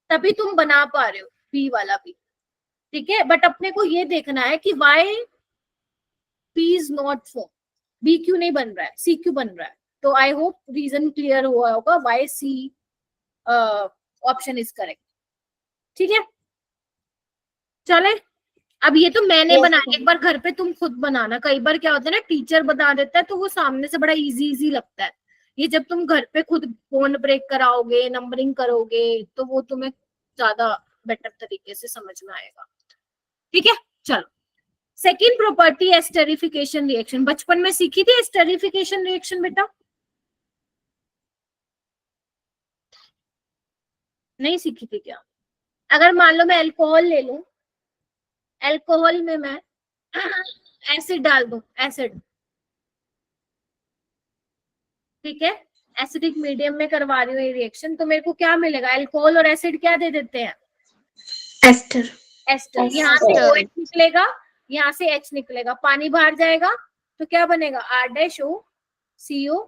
तभी तुम बना पा रहे हो बी वाला भी, ठीक है। बट अपने को ये देखना है कि why B is not form, B क्यों नहीं बन रहा है, सी क्यों बन रहा है। तो आई होप रीजन क्लियर हुआ होगा why C option is correct, ठीक है। चले, अब ये तो मैंने Yes, बनाया, ma'am. एक बार घर पे तुम खुद बनाना। कई बार क्या होता है ना, टीचर बता देता है तो वो सामने से बड़ा इजी लगता है। ये जब तुम घर पे खुद बोन ब्रेक कराओगे, नंबरिंग करोगे, तो वो तुम्हें ज्यादा बेटर तरीके से समझ में आएगा, ठीक है। चलो, सेकेंड प्रॉपर्टी एस्टेरिफिकेशन रिएक्शन। बचपन में सीखी थी एस्टेरिफिकेशन रिएक्शन बेटा? नहीं सीखी थी क्या? अगर मान लो मैं अल्कोहल ले लूं, अल्कोहल में मैं एसिड डाल दूं, एसिड, ठीक है, एसिडिक मीडियम में करवा रही हूँ ये रिएक्शन, तो मेरे को क्या मिलेगा? अल्कोहल और एसिड क्या दे देते हैं? एस्टर। एस्टर। यहाँ से OH निकलेगा, यहाँ से H निकलेगा, पानी बाहर जाएगा तो क्या बनेगा? R-O CO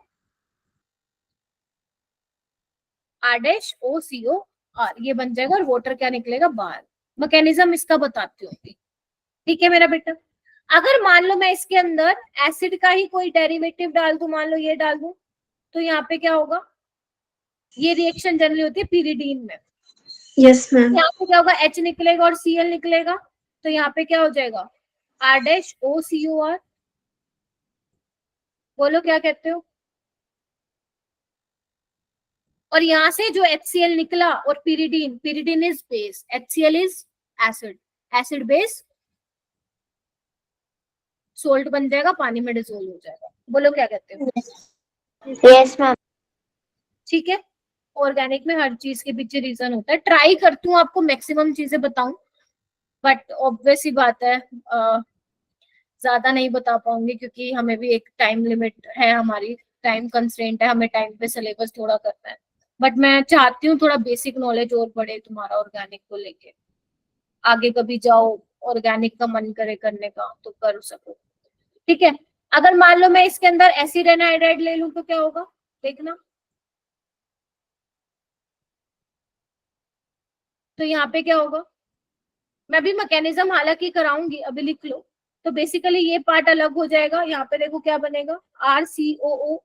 R, ये बन जाएगा, और वाटर क्या निकलेगा? बाहर। मैकेनिज्म इसका बताती हूँ, ठीक है मेरा बेटा। अगर मान लो मैं इसके अंदर एसिड का ही कोई डेरिवेटिव डाल दूं, मान लो ये डाल दूं, तो यहाँ पे क्या होगा? ये रिएक्शन जनरली होती है पीरिडीन में। Yes ma'am. यहाँ पे क्या होगा? H निकलेगा और Cl निकलेगा, तो यहाँ पे क्या हो जाएगा? R-OCOR। बोलो क्या कहते हो? और यहाँ से जो HCl निकला और pyridine, pyridine is base, HCl is acid, acid base salt बन जाएगा, पानी में डिसोल्व हो जाएगा। बोलो क्या कहते हो? Yes, ma'am. ठीक है। ऑर्गेनिक में हर चीज के पीछे रीजन होता है। ट्राई करती हूँ आपको मैक्सिमम चीजें बताऊं, बट ऑब्वियस ही बात है ज्यादा नहीं बता पाऊंगी, क्योंकि हमें भी एक टाइम लिमिट है, हमारी टाइम कंस्ट्रेंट है, हमें टाइम पे सिलेबस थोड़ा करना है। बट मैं चाहती हूँ थोड़ा बेसिक नॉलेज और बढ़े तुम्हारा ऑर्गेनिक को लेके, आगे कभी जाओ ऑर्गेनिक का मन करे करने का तो कर सको, ठीक है। अगर मान लो मैं इसके अंदर एसिड एनहाइड्राइड ले लूं तो क्या होगा? देखना, तो यहाँ पे क्या होगा? मैं भी मैकेनिज्म हालांकि कराऊंगी, अभी लिख लो। तो बेसिकली ये पार्ट अलग हो जाएगा। यहाँ पे देखो क्या बनेगा? RCOO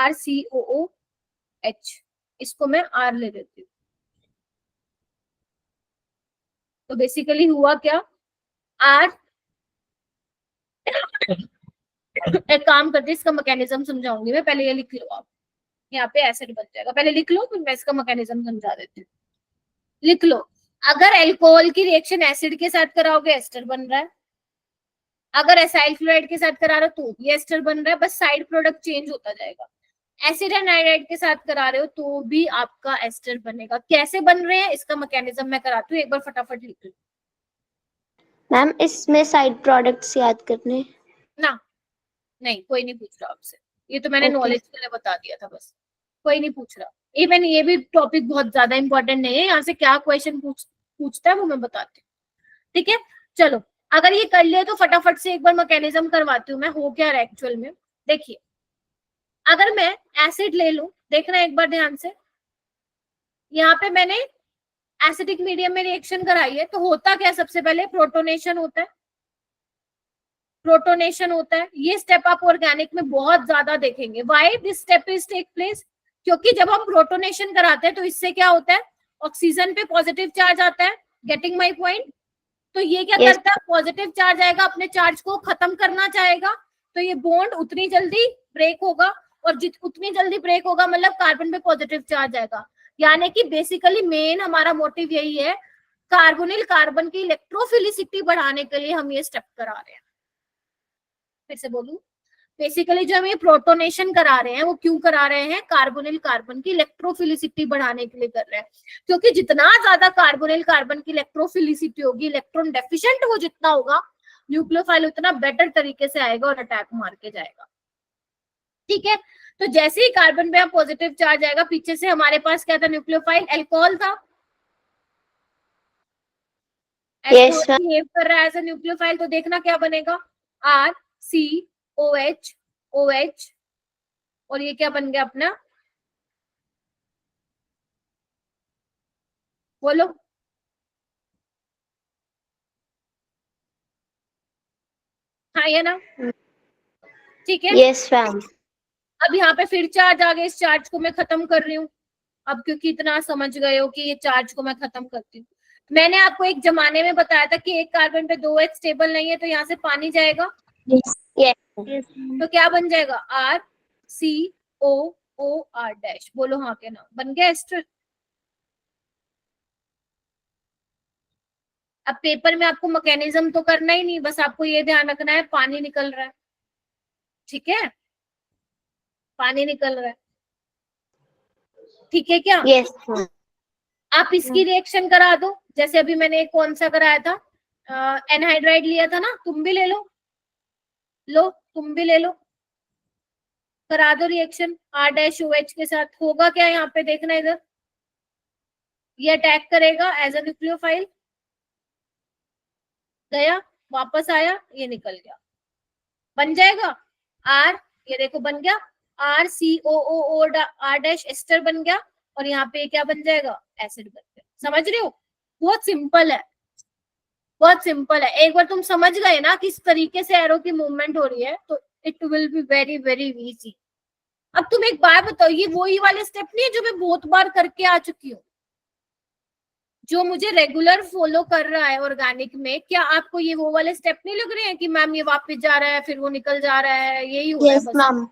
R-RCOOH, इसको मैं R ले देती हूँ। तो बेसिकली हुआ क्या? R एक काम करते, इसका मैकेनिज्म समझाऊंगी मैं, पहले ये लिख लो आप। यहाँ पे एसिड बन जाएगा, पहले लिख लो, फिर मैं इसका मैकेनिज्म समझा देती हूँ। लिख लो, अगर अल्कोहल की रिएक्शन एसिड के साथ कराओगे एस्टर बन रहा है, अगर एसाइल क्लोराइड के साथ करा रहे हो तो ये एस्टर बन रहा है, बस साइड प्रोडक्ट चेंज होता जाएगा। एसिड एनाइड्राइड के साथ करा रहे हो तो भी आपका एस्टर बनेगा। कैसे बन रहे हैं इसका मैकेनिज्म मैं कराती हूँ, एक बार फटाफट लिख लो। मैम इसमें साइड प्रोडक्ट्स याद करने? ना, नहीं, कोई नहीं पूछ रहा आपसे, ये तो मैंने Okay. नॉलेज के लिए बता दिया था, बस कोई नहीं पूछ रहा। इवन ये भी टॉपिक बहुत ज्यादा इंपॉर्टेंट नहीं है, यहाँ से क्या क्वेश्चन पूछता है वो मैं बताती हूँ, ठीक है। चलो, अगर ये कर लिया तो फटाफट से एक बार मैकेनिज्म करवाती हूँ मैं, हो क्या रहा है एक्चुअल में। देखिए, अगर मैं एसिड ले लूं, देखना एक बार ध्यान से, यहाँ पे मैंने एसिडिक मीडियम में रिएक्शन कराई है, तो होता क्या? सबसे पहले प्रोटोनेशन होता है, प्रोटोनेशन होता है। ये स्टेप आप ऑर्गेनिक में बहुत ज्यादा देखेंगे। Why this step is take place? क्योंकि जब हम प्रोटोनेशन कराते हैं तो इससे क्या होता है? ऑक्सीजन पे पॉजिटिव चार्ज आता है। Getting my point? तो ये क्या Yes. करता है? पॉजिटिव चार्ज आएगा, अपने चार्ज को खत्म करना चाहेगा, तो ये बॉन्ड उतनी जल्दी ब्रेक होगा, और उतनी जल्दी ब्रेक होगा मतलब कार्बन पे पॉजिटिव चार्ज आएगा। यानी कि बेसिकली मेन हमारा मोटिव यही है, कार्बोनिल कार्बन की इलेक्ट्रोफिलिसिटी बढ़ाने के लिए हम ये स्टेप करा रहे हैं। फिर से बोलूं, बेसिकली जो हम ये प्रोटोनेशन करा रहे हैं वो क्यों करा रहे हैं, कार्बोनिल कार्बन की इलेक्ट्रोफिलिसिटी बढ़ाने के लिए कर रहे हैं, क्योंकि जितना ज्यादा कार्बोनिल कार्बन की इलेक्ट्रोफिलिसिटी होगी, इलेक्ट्रॉन डेफिशिएंट वो जितना होगा, न्यूक्लियोफाइल उतना बेटर तरीके से आएगा और अटैक मार के जाएगा। ठीक है, तो जैसे ही कार्बन पे पॉजिटिव चार्ज आएगा, पीछे से हमारे पास क्या था, न्यूक्लियोफाइल अल्कोहल था, Yes, अल्कोहल बिहेव कर रहा है एज अ न्यूक्लियोफाइल, तो देखना क्या बनेगा, R C O H O H, और ये क्या बन गया अपना, बोलो, हाँ ये ना, ठीक है। yes, ma'am. अब यहाँ पे फिर चार्ज आ गया, इस चार्ज को मैं खत्म कर रही हूँ अब, क्योंकि इतना समझ गए हो कि ये चार्ज को मैं खत्म करती हूँ। मैंने आपको एक जमाने में बताया था कि एक कार्बन पे 2H स्टेबल नहीं है, तो यहाँ से पानी जाएगा, Yes. Yes, ma'am. तो क्या बन जाएगा, are C O O R dash, बोलो हाँ के ना, बन गया एस्टर। अब पेपर में आपको मैकेनिज्म तो करना ही नहीं, बस आपको ये ध्यान रखना है पानी निकल रहा है, ठीक है, पानी निकल रहा है, ठीक है क्या। Yes, ma'am. आप इसकी रिएक्शन करा दो, जैसे अभी मैंने एक कौन सा कराया था, एनहाइड्राइड लिया था ना, तुम भी ले लो, लो तुम भी ले लो, करा दो reaction R dash O H के साथ। होगा क्या यहाँ पे, देखना इधर, ये अटैक करेगा एज अ न्यूक्लियोफाइल, गया वापस आया, ये निकल गया, बन जाएगा आर, ये देखो बन गया are C O O O R dash ester बन गया, और यहाँ पे क्या बन जाएगा, एसिड बन गया। समझ रहे हो, बहुत सिंपल है, बहुत सिंपल है। एक बार तुम समझ गए ना किस तरीके से एरो की मूवमेंट हो रही है, तो it will be very very easy. अब तुम एक बार बताओ, ये वही वाले स्टेप नहीं है जो मैं बहुत बार करके आ चुकी हूँ, जो मुझे रेगुलर फॉलो कर रहा है ऑर्गेनिक में, क्या आपको ये वो वाले स्टेप नहीं लग रहे हैं कि मैम ये वापस जा रहा है फिर वो निकल जा रहा है, यही हो रहा है Yes, बस। ma'am.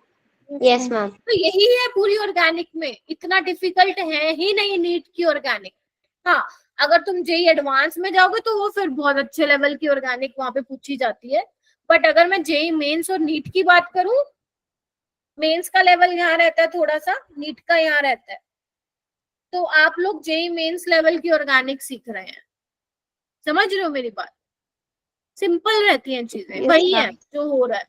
Yes, ma'am. तो यही है पूरी ऑर्गेनिक में, इतना डिफिकल्ट है ही नहीं नीट की ऑर्गेनिक। हाँ, अगर तुम जेई एडवांस में जाओगे तो वो फिर बहुत अच्छे लेवल की ऑर्गेनिक वहां पे पूछी जाती है, बट अगर मैं जेई मेंस और नीट की बात करूं, मेंस का लेवल यहाँ रहता है थोड़ा सा, नीट का यहाँ रहता है, तो आप लोग जेई मेंस लेवल की ऑर्गेनिक सीख रहे हैं, समझ रहे हो मेरी बात, सिंपल रहती हैं चीजें, Yes, वही है ma'am. जो हो रहा है,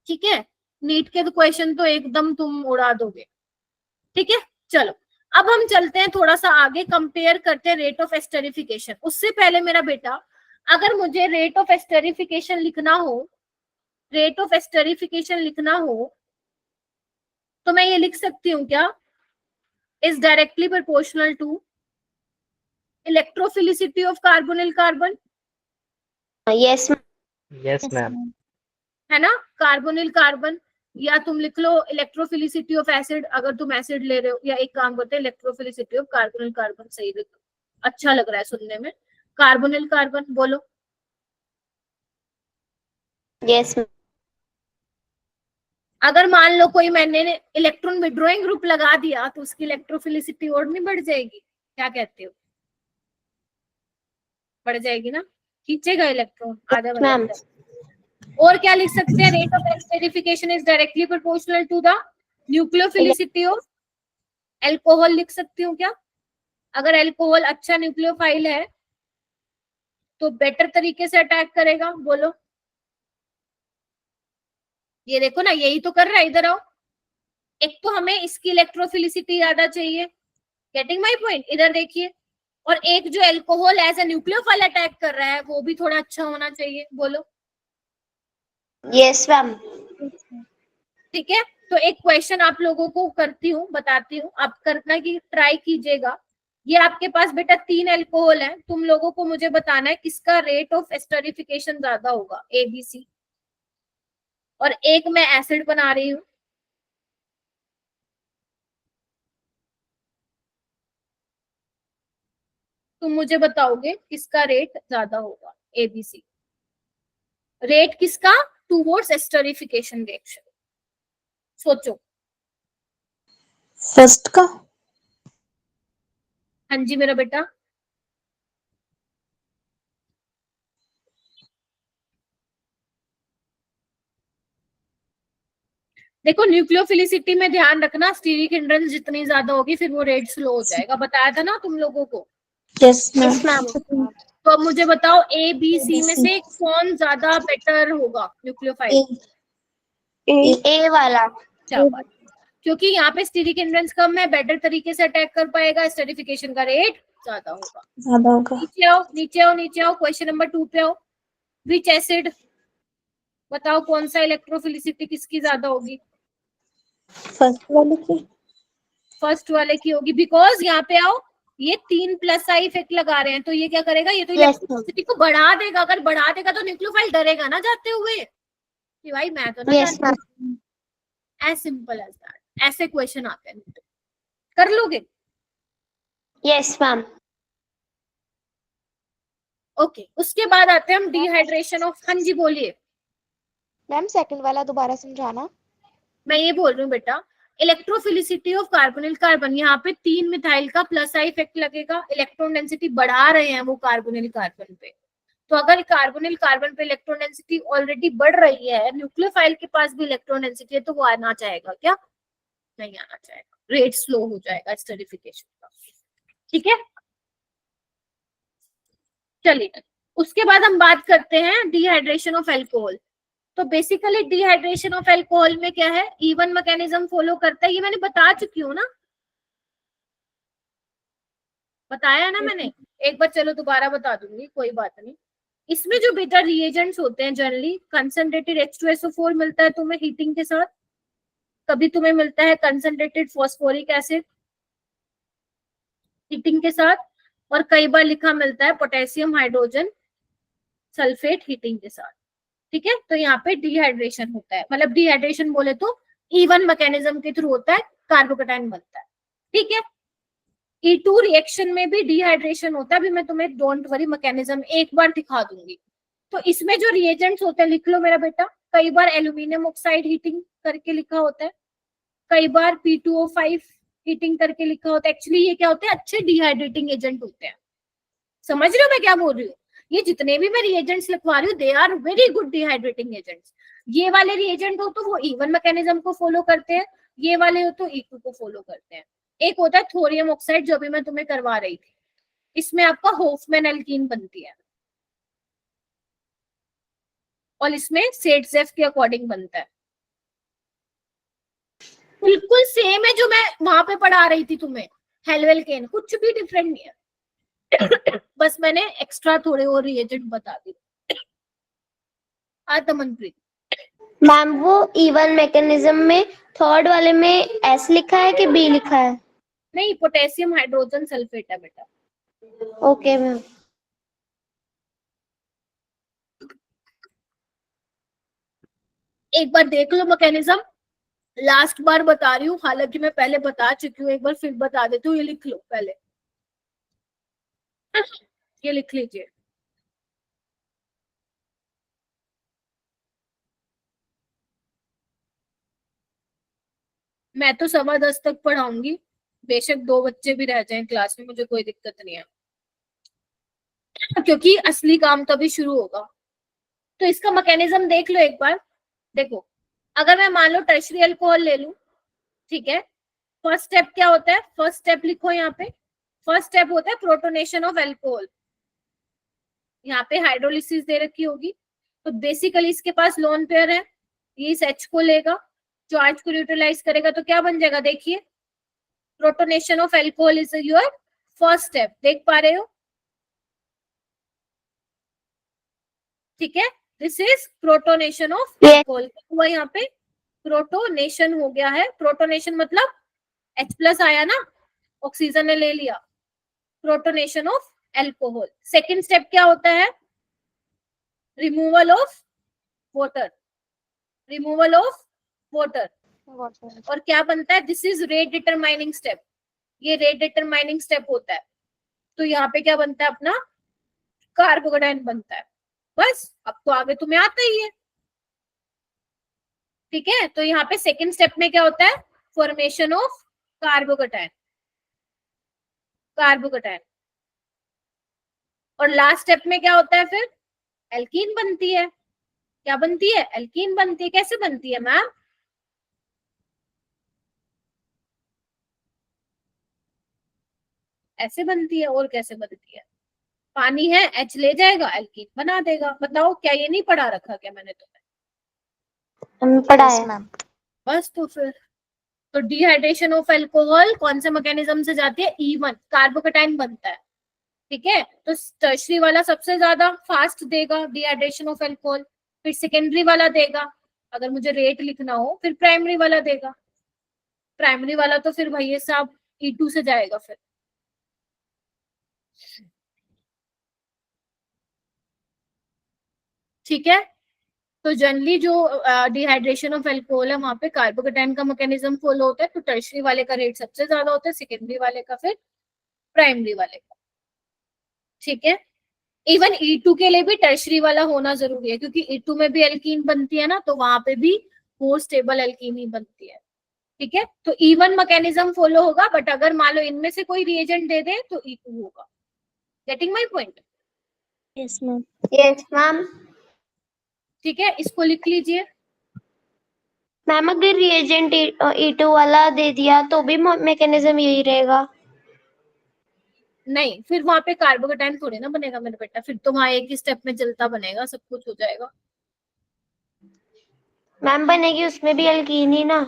ठीक है। नीट के तो क्वेश्चन तो एकदम तुम उड़ा दोगे, ठीक है। चलो अब हम चलते हैं थोड़ा सा आगे, कंपेयर करते हैं रेट ऑफ एस्टरिफिकेशन। उससे पहले मेरा बेटा, अगर मुझे रेट ऑफ एस्टरिफिकेशन लिखना हो, रेट ऑफ एस्टरिफिकेशन लिखना हो, तो मैं ये लिख सकती हूँ क्या, is directly proportional to electrophilicity of carbonyl carbon, Yes, ma'am. Yes ma'am. है ना, कार्बोनिल कार्बन, या तुम लिख लो इलेक्ट्रोफिलिसिटी ऑफ एसिड, अगर तुम एसिड ले रहे हो, या एक काम करते हैं इलेक्ट्रोफिलिसिटी ऑफ कार्बोनिल कार्बन, सही लिख, अच्छा लग रहा है सुनने में, कार्बोनिल कार्बन, बोलो। Yes, ma'am. अगर मान लो कोई मैंने इलेक्ट्रॉन विड्रॉइंग ग्रुप लगा दिया, तो उसकी इलेक्ट्रोफिलिसिटी और नहीं बढ़ जाएगी, क्या कहते हो, बढ़ जाएगी ना, खींचेगा इलेक्ट्रॉन, आधा Yes, ma'am. और क्या लिख सकते हैं, rate of esterification is directly proportional to the nucleophilicity of alcohol, लिख सकती हूँ क्या, अगर एल्कोहल अच्छा न्यूक्लियोफाइल है तो बेटर तरीके से अटैक करेगा, बोलो। ये देखो ना, यही तो कर रहा है, इधर आओ, एक तो हमें इसकी इलेक्ट्रोफिलिसिटी ज्यादा चाहिए, गेटिंग माय पॉइंट, इधर देखिए, और एक जो alcohol as a nucleophile attack कर रहा है वो भी थोड़ा अच्छा होना चाहिए, बोलो। Yes, ma'am. ठीक है, तो एक क्वेश्चन आप लोगों को करती हूँ, बताती हूँ, आप करना की ट्राई कीजिएगा। ये आपके पास बेटा 3 एल्कोहल है, तुम लोगों को मुझे बताना है किसका रेट ऑफ एस्टरिफिकेशन ज्यादा होगा, ABC, और एक मैं एसिड बना रही हूँ, तुम मुझे बताओगे किसका रेट ज्यादा होगा, ABC, रेट किसका टूवर्ड्स एस्टरिफिकेशन रिएक्शन, सोचो। फर्स्ट का। हाँ जी मेरा बेटा, देखो न्यूक्लियोफिलिसिटी में ध्यान रखना, स्टीरिक हिंड्रेंस जितनी ज्यादा होगी फिर वो रेट स्लो हो जाएगा, बताया था ना तुम लोगों को। Yes yes ma'am. मैम। तो अब मुझे बताओ ए बी सी में से कौन ज्यादा बेटर होगा न्यूक्लियोफाइल? ए वाला। क्या बात, क्योंकि यहाँ पे स्टीरिक हिंड्रेंस कम है, बेटर तरीके से अटैक कर पाएगा, स्टेरिफिकेशन का रेट ज्यादा होगा। ज्यादा होगा। नीचे आओ नीचे आओ नीचे आओ, क्वेश्चन नंबर 2 पे आओ। विच एसिड, बताओ कौन सा इलेक्ट्रोफिलिसिटी किसकी ज्यादा होगी? फर्स्ट वाले की। फर्स्ट वाले की होगी, बिकॉज यहाँ पे आओ, ये 3 आई इफेक्ट लगा रहे हैं, तो ये क्या करेगा, ये तो Yes, इलेक्ट्रोफिलिसिटी को बढ़ा देगा। अगर बढ़ा देगा तो न्यूक्लियोफाइल डरेगा ना जाते हुए कि भाई मैं तो ना yes ma'am. As simple as that. ऐसे क्वेश्चन आते हैं, कर लोगे? Yes ma'am. ओके, उसके बाद आते हैं हम डिहाइड्रेशन ऑफ, हाँ जी बोलिए। मैम सेकंड वाला दोबारा समझाना। मैं ये बोल रही हूँ बेटा, इलेक्ट्रोफिलिसिटी ऑफ कार्बोनिल कार्बन, यहाँ पे 3 मिथाइल का प्लस आई इफेक्ट लगेगा, इलेक्ट्रॉन डेंसिटी बढ़ा रहे हैं वो कार्बोनिल कार्बन पे। तो अगर कार्बोनिल कार्बन पे इलेक्ट्रॉन डेंसिटी ऑलरेडी बढ़ रही है, न्यूक्लियोफाइल के पास भी इलेक्ट्रॉन डेंसिटी है, तो वो आना चाहेगा क्या? नहीं आना चाहेगा, रेट स्लो हो जाएगा स्टेरिफिकेशन का। ठीक है, चलिए उसके बाद हम बात करते हैं डिहाइड्रेशन ऑफ अल्कोहल। तो बेसिकली डिहाइड्रेशन ऑफ अल्कोहल में क्या है, इवन मैकेनिज्म फॉलो करता है, ये मैंने बता चुकी हूँ ना, बताया ना मैंने एक बार, चलो दोबारा बता दूंगी, कोई बात नहीं। इसमें जो बेटा रिएजेंट्स होते हैं, जनरली कंसंट्रेटेड H2SO4 मिलता है तुम्हें हीटिंग के साथ, कभी तुम्हें मिलता है कंसंट्रेटेड फॉस्फोरिक एसिड हीटिंग के साथ, और कई बार लिखा मिलता है पोटेशियम हाइड्रोजन सल्फेट हीटिंग के साथ। ठीक है, तो यहाँ पे डिहाइड्रेशन होता है, मतलब डिहाइड्रेशन बोले तो इवन मैकेनिज्म के थ्रू होता है, कार्बोकैटायन बनता है। ठीक है, E2 रिएक्शन में भी डिहाइड्रेशन होता है, अभी मैं तुम्हें डोंट वरी मैकेनिज्म एक बार दिखा दूंगी। तो इसमें जो रिएजेंट्स होते हैं, लिख लो मेरा बेटा, कई बार एल्यूमिनियम ऑक्साइड हीटिंग करके लिखा होता है, कई बार P2O5 हीटिंग करके लिखा होता है। एक्चुअली ये क्या होते हैं, अच्छे डिहाइड्रेटिंग एजेंट होते हैं। समझ रहे हो मैं क्या बोल रही हूँ? ये जितने भी मैं रिएजेंट्स लिखवा रही हूँ, they are very good dehydrating agents. ये वाले रिएजेंट हो तो वो इवन मैकेनिज्म को फॉलो करते हैं, ये वाले हो तो E2 को फॉलो करते हैं। एक होता है थोरियम ऑक्साइड, जो अभी मैं तुम्हें करवा रही थी, इसमें आपका होफमैन एल्कीन बनती है, और इसमें सेट्जेफ के अकॉर्डिंग बनता है। बिल्कुल सेम है जो मैं वहां पे पढ़ा रही थी तुम्हें, हेलवेल्केन, कुछ भी डिफरेंट नहीं है। बस मैंने एक्स्ट्रा थोड़े और रिएजेंट बता दिए। आतमनप्रीत, मैम वो इवन मैकेनिज्म में थर्ड वाले में एस लिखा है कि बी लिखा है? नहीं, पोटेशियम हाइड्रोजन सल्फेट है बेटा। Okay ma'am. एक बार देख लो मैकेनिज्म, लास्ट बार बता रही हूँ, हालांकि मैं पहले बता चुकी हूँ, एक बार फिर बता देती हूँ। ये लिख लो पहले, ये लिख लीजिए। मैं तो 10:15 तक पढ़ाऊंगी, बेशक 2 बच्चे भी रह जाएं क्लास में, मुझे कोई दिक्कत नहीं है, क्योंकि असली काम तभी शुरू होगा। तो इसका मैकेनिज्म देख लो एक बार। देखो, अगर मैं मान लो टर्शियरी अल्कोहल ले लूं, ठीक है, फर्स्ट स्टेप क्या होता है, फर्स्ट स्टेप लिखो यहाँ पे, फर्स्ट स्टेप होता है प्रोटोनेशन ऑफ अल्कोहल। यहाँ पे हाइड्रोलिसिस दे रखी होगी, तो बेसिकली इसके पास लोन पेयर है, ये इस H को लेगा, चार्ज को न्यूट्रलाइज करेगा, तो क्या बन जाएगा, देखिए protonation of alcohol is your first step, देख पा रहे हो? ठीक है, this is protonation of alcohol. हुआ यहाँ पे प्रोटोनेशन हो गया है, प्रोटोनेशन मतलब H+ आया ना, ऑक्सीजन ने ले लिया, protonation of alcohol. Second step क्या होता है, removal of water, removal of water, और क्या बनता है, this is rate determining step, ये रेट डिटरमाइनिंग स्टेप होता है। तो यहाँ पे क्या बनता है अपना, कार्बोकैटायन बनता है। बस, अब तो आगे तुम्हें आता ही है। ठीक है, तो यहाँ पे सेकेंड स्टेप में क्या होता है, फॉर्मेशन ऑफ कार्बोकैटायन, कार्बोकैटायन, और लास्ट स्टेप में क्या होता है, फिर एल्कीन बनती है। क्या बनती है, एल्कीन बनती है। कैसे बनती है मैम, ऐसे बनती है, और कैसे बनती है? पानी है, H ले जाएगा, एल्कीन बना देगा। बताओ, क्या ये नहीं पढ़ा रखा क्या मैंने तुम्हें? पढ़ा यस है। मैम। बस तो फिर, तो डिहाइड्रेशन ऑफ अल्कोहल कौन से मैकेनिज्म से जाती है? E1, कार्बोकेटाइन बनता है। ठीक है, तो टर्शरी वाला सबसे ज्यादा फास्ट देगा डिहाइड्रेशन ऑफ अल्कोहल, फिर सेकेंडरी वाला देगा, अगर मुझे रेट लिखना हो, फिर प्राइमरी वाला देगा। प्राइमरी वाला तो फिर भैया साहब E2 से जाएगा फिर। ठीक है, तो जनरली जो डिहाइड्रेशन ऑफ अल्कोहल है वहां पे कार्बोकेटाइन का मैकेनिज्म फॉलो होता है, तो टर्शरी वाले का रेट सबसे ज्यादा होता है, सेकेंडरी वाले का, फिर प्राइमरी वाले का। ठीक है, इवन E2 के लिए भी टर्शरी वाला होना जरूरी है, क्योंकि E2 में भी एल्कीन बनती है ना, तो वहां पे भी मोर स्टेबल एल्कीन ही बनती है। ठीक है, तो E1 मैकेनिज्म फॉलो होगा, बट अगर मान लो इनमें से कोई रिएजेंट दे दे तो E2 होगा। Getting my point? Yes ma'am. Yes ma'am. ठीक है, इसको लिख लीजिए। मैम अगर रिएजेंट E2 वाला दे दिया तो भी मैकेनिज्म यही रहेगा? नहीं, फिर वहां पे कार्बोकेटाइन थोड़ी ना बनेगा मेरे बेटा, फिर तो वहां एक ही स्टेप में चलता बनेगा, सब कुछ हो जाएगा। मैम बनेगी उसमें भी एल्कीन ही ना?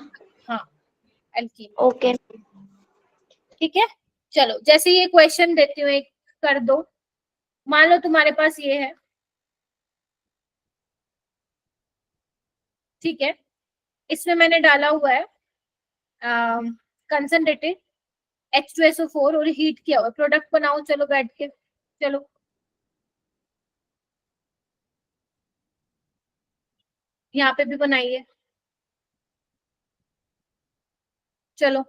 हाँ, एल्कीन। ओके। ठीक है, चलो जैसे ये क्वेश्चन देती हूँ, एक कर दो। मान लो तुम्हारे पास ये है, ठीक है, इसमें मैंने डाला हुआ है कंसंट्रेटेड H2SO4 और हीट किया हुआ, प्रोडक्ट बनाओ चलो बैठ के, चलो। यहाँ पे भी बनाइए, चलो।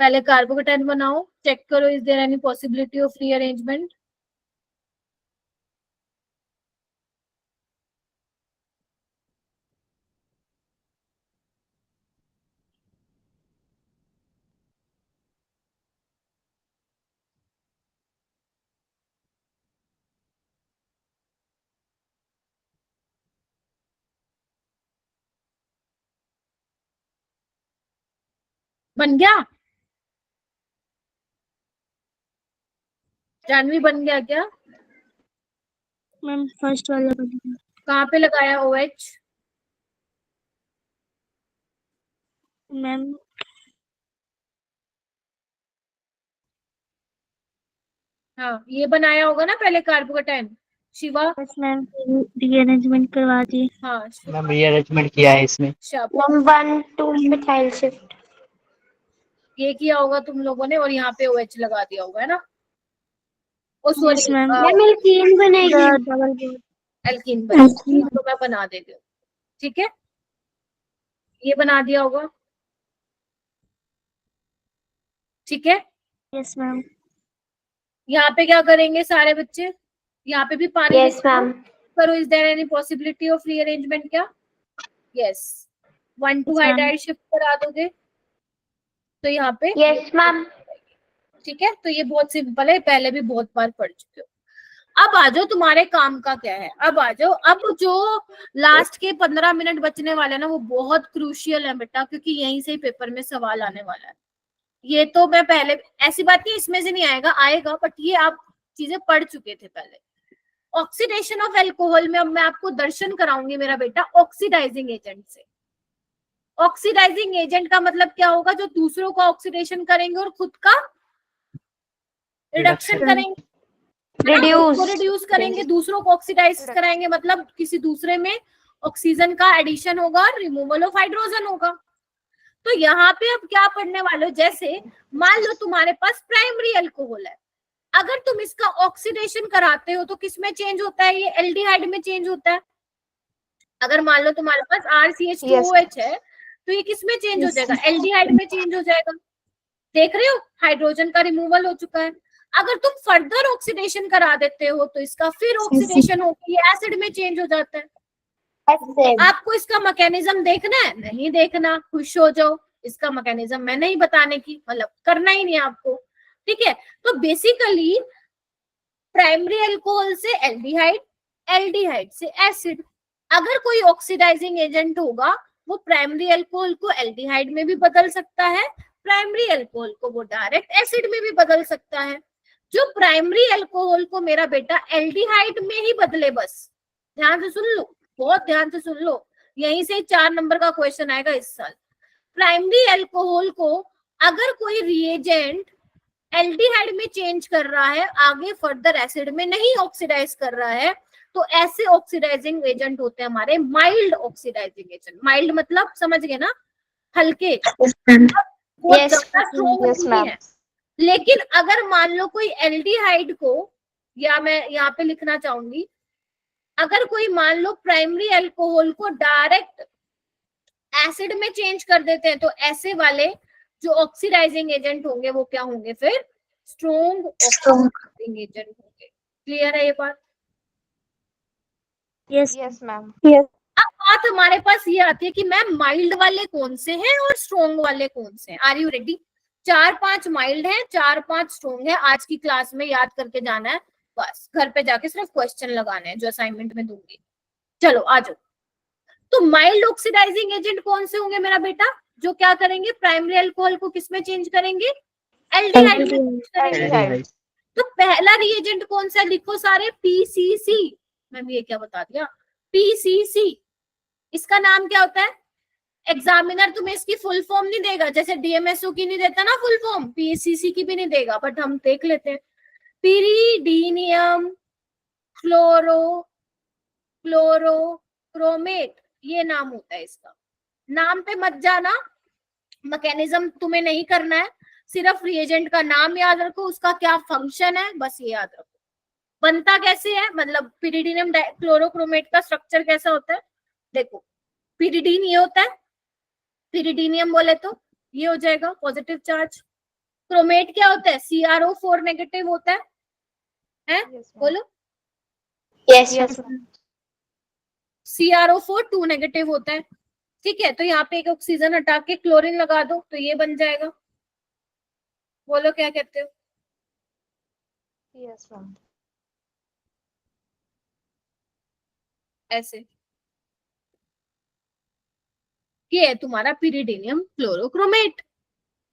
पहले कार्बोकेटाइन बनाओ, चेक करो is there any possibility of rearrangement. बन गया? जानवी बन गया क्या? मैम फर्स्ट वाला बन गया। कहाँ पे लगाया OH? मैम हाँ, ये बनाया होगा ना पहले कार्बोकेटाइन, शिवा? बस मैम रीअरेंजमेंट करवा दिए। हाँ, मैम रीअरेंजमेंट किया है इसमें। शाबाश। Ma'am 1 2 methyl shift. ये किया होगा तुम लोगों ने, और यहाँ पे OH लगा दिया होगा, है ना? Oh yes sorry, ma'am. Ma'am alkene बनेगी। Double bond. एल्कीन बनेगी, तो मैं बना देती हूँ। ठीक है, ये बना दिया होगा। ठीक है, यस मैम। यहाँ पे क्या करेंगे सारे बच्चे? यहाँ पे भी पानी यस मैम। करो, is there any possibility of rearrangement? क्या? यस, 1 2 हाइड्राइड शिफ्ट करा दोगे तो यहाँ पे। Yes ma'am. ठीक है, तो ये बहुत सिंपल है, पहले भी बहुत बार पढ़ चुके हो। अब आ जाओ, तुम्हारे काम का क्या है, अब आ जाओ। अब जो लास्ट के 15 मिनट बचने वाले हैं ना, वो बहुत क्रूशियल है बेटा, क्योंकि यहीं से ही पेपर में सवाल आने वाला है। ये तो मैं पहले, ऐसी बात नहीं इसमें से नहीं आएगा, आएगा, बट ये आप चीजें पढ़ चुके थे पहले। ऑक्सीडेशन ऑफ अल्कोहल में अब मैं आपको दर्शन कराऊंगी मेरा बेटा, ऑक्सीडाइजिंग एजेंट से। ऑक्सीडाइजिंग एजेंट का मतलब क्या होगा? जो दूसरों का ऑक्सीडेशन करेंगे और खुद का रिडक्शन करेंगे, रिड्यूस करेंगे, दूसरों को ऑक्सीडाइज कराएंगे, मतलब किसी दूसरे में ऑक्सीजन का एडिशन होगा और रिमूवल ऑफ हाइड्रोजन होगा। तो यहाँ पे अब क्या पढ़ने वाले हो? जैसे मान लो तुम्हारे पास प्राइमरी अल्कोहल है, अगर तुम इसका ऑक्सीडेशन कराते हो तो किस में चेंज होता है? ये एल्डिहाइड में चेंज होता है। अगर मान लो तुम्हारे पास RCH2OH है, तो ये किस में चेंज हो जाएगा? एल्डिहाइड में चेंज हो जाएगा। देख रहे हो, हाइड्रोजन का रिमूवल हो चुका है। अगर तुम फर्दर ऑक्सीडेशन करा देते हो तो इसका फिर ऑक्सीडेशन होकर ये एसिड में चेंज हो जाता है। एसिड। आपको इसका मैकेनिज्म देखना है? नहीं देखना, खुश हो जाओ, इसका मैकेनिज्म मैं नहीं बताने की, मतलब करना ही नहीं आपको, ठीक है। तो बेसिकली प्राइमरी अल्कोहल से एल्डिहाइड, एल्डिहाइड से एसिड। अगर कोई ऑक्सीडाइजिंग एजेंट होगा वो प्राइमरी अल्कोहल को एल्डिहाइड में भी बदल सकता है, प्राइमरी अल्कोहल को वो डायरेक्ट एसिड में भी बदल सकता है। जो प्राइमरी अल्कोहल को मेरा बेटा एल्डिहाइड में ही बदले, बस ध्यान से सुन लो, बहुत ध्यान से सुन लो, यहीं से 4 नंबर का क्वेश्चन आएगा इस साल। प्राइमरी अल्कोहल को अगर कोई रिएजेंट एल्डिहाइड में चेंज कर रहा है, आगे फर्दर एसिड में नहीं ऑक्सीडाइज कर रहा है, तो ऐसे ऑक्सीडाइजिंग एजेंट होते हैं हमारे माइल्ड ऑक्सीडाइजिंग एजेंट। माइल्ड मतलब समझ गए ना, हल्के, बहुत Yes, ज्यादा strong yes, नहीं ma'am. है। लेकिन अगर मान लो कोई एल्डिहाइड को, या मैं यहाँ पे लिखना चाहूंगी, अगर कोई मान लो प्राइमरी अल्कोहल को डायरेक्ट एसिड में चेंज कर देते हैं, तो ऐसे वाले जो ऑक्सीडाइजिंग एजेंट होंगे वो क्या होंगे फिर? स्ट्रॉन्ग ऑक्सीडाइजिंग एजेंट होंगे। क्लियर है ये बात? Yes Yes, ma'am. अब बात हमारे पास ये आती है कि मैम माइल्ड वाले कौन से हैं और स्ट्रॉन्ग वाले कौन से हैं। Are you ready? 4-5 माइल्ड हैं, 4-5 स्ट्रॉन्ग है। आज की क्लास में याद करके जाना है, बस घर पे जाके सिर्फ क्वेश्चन लगाने हैं जो असाइनमेंट में दूंगी। चलो आ जाओ। तो माइल्ड ऑक्सीडाइजिंग एजेंट कौन से होंगे मेरा बेटा? जो क्या करेंगे, प्राइमरी अल्कोहल को किस में चेंज करेंगे? एल्डिहाइड में चेंज करेंगे। Aldehyde. तो पहला रिएजेंट कौन सा? लिखो सारे, पीसीसी। मैम ये क्या बता दिया? पीसीसी। इसका नाम क्या होता है? एग्जामिनर तुम्हें इसकी फुल फॉर्म नहीं देगा, जैसे डीएमएसओ की नहीं देता ना फुल फॉर्म, पीसीसी की भी नहीं देगा, बट हम देख लेते हैं। पिरिडीनियम क्लोरोक्रोमेट, ये नाम होता है इसका। नाम पे मत जाना, मैकेनिज्म तुम्हें नहीं करना है, सिर्फ रिएजेंट का नाम याद रखो, उसका क्या फंक्शन है, बस ये याद रखो। बनता कैसे है, मतलब पिरिडीनियम क्लोरोक्रोमेट का स्ट्रक्चर कैसा होता है? देखो, पिरिडीन ये होता है, पिरिडीनियम बोले तो ये हो जाएगा पॉजिटिव चार्ज। क्रोमेट क्या होता है? CrO4 नेगेटिव होता है, Yes, ma'am. बोलो। Yes, Yes, ma'am. CrO4 2 negative होता है, ठीक है। तो यहाँ पे एक ऑक्सीजन हटा के क्लोरीन लगा दो तो ये बन जाएगा। बोलो क्या कहते हो? Yes, ma'am. ऐसे ये है तुम्हारा पिरिडीनियम क्लोरोक्रोमेट,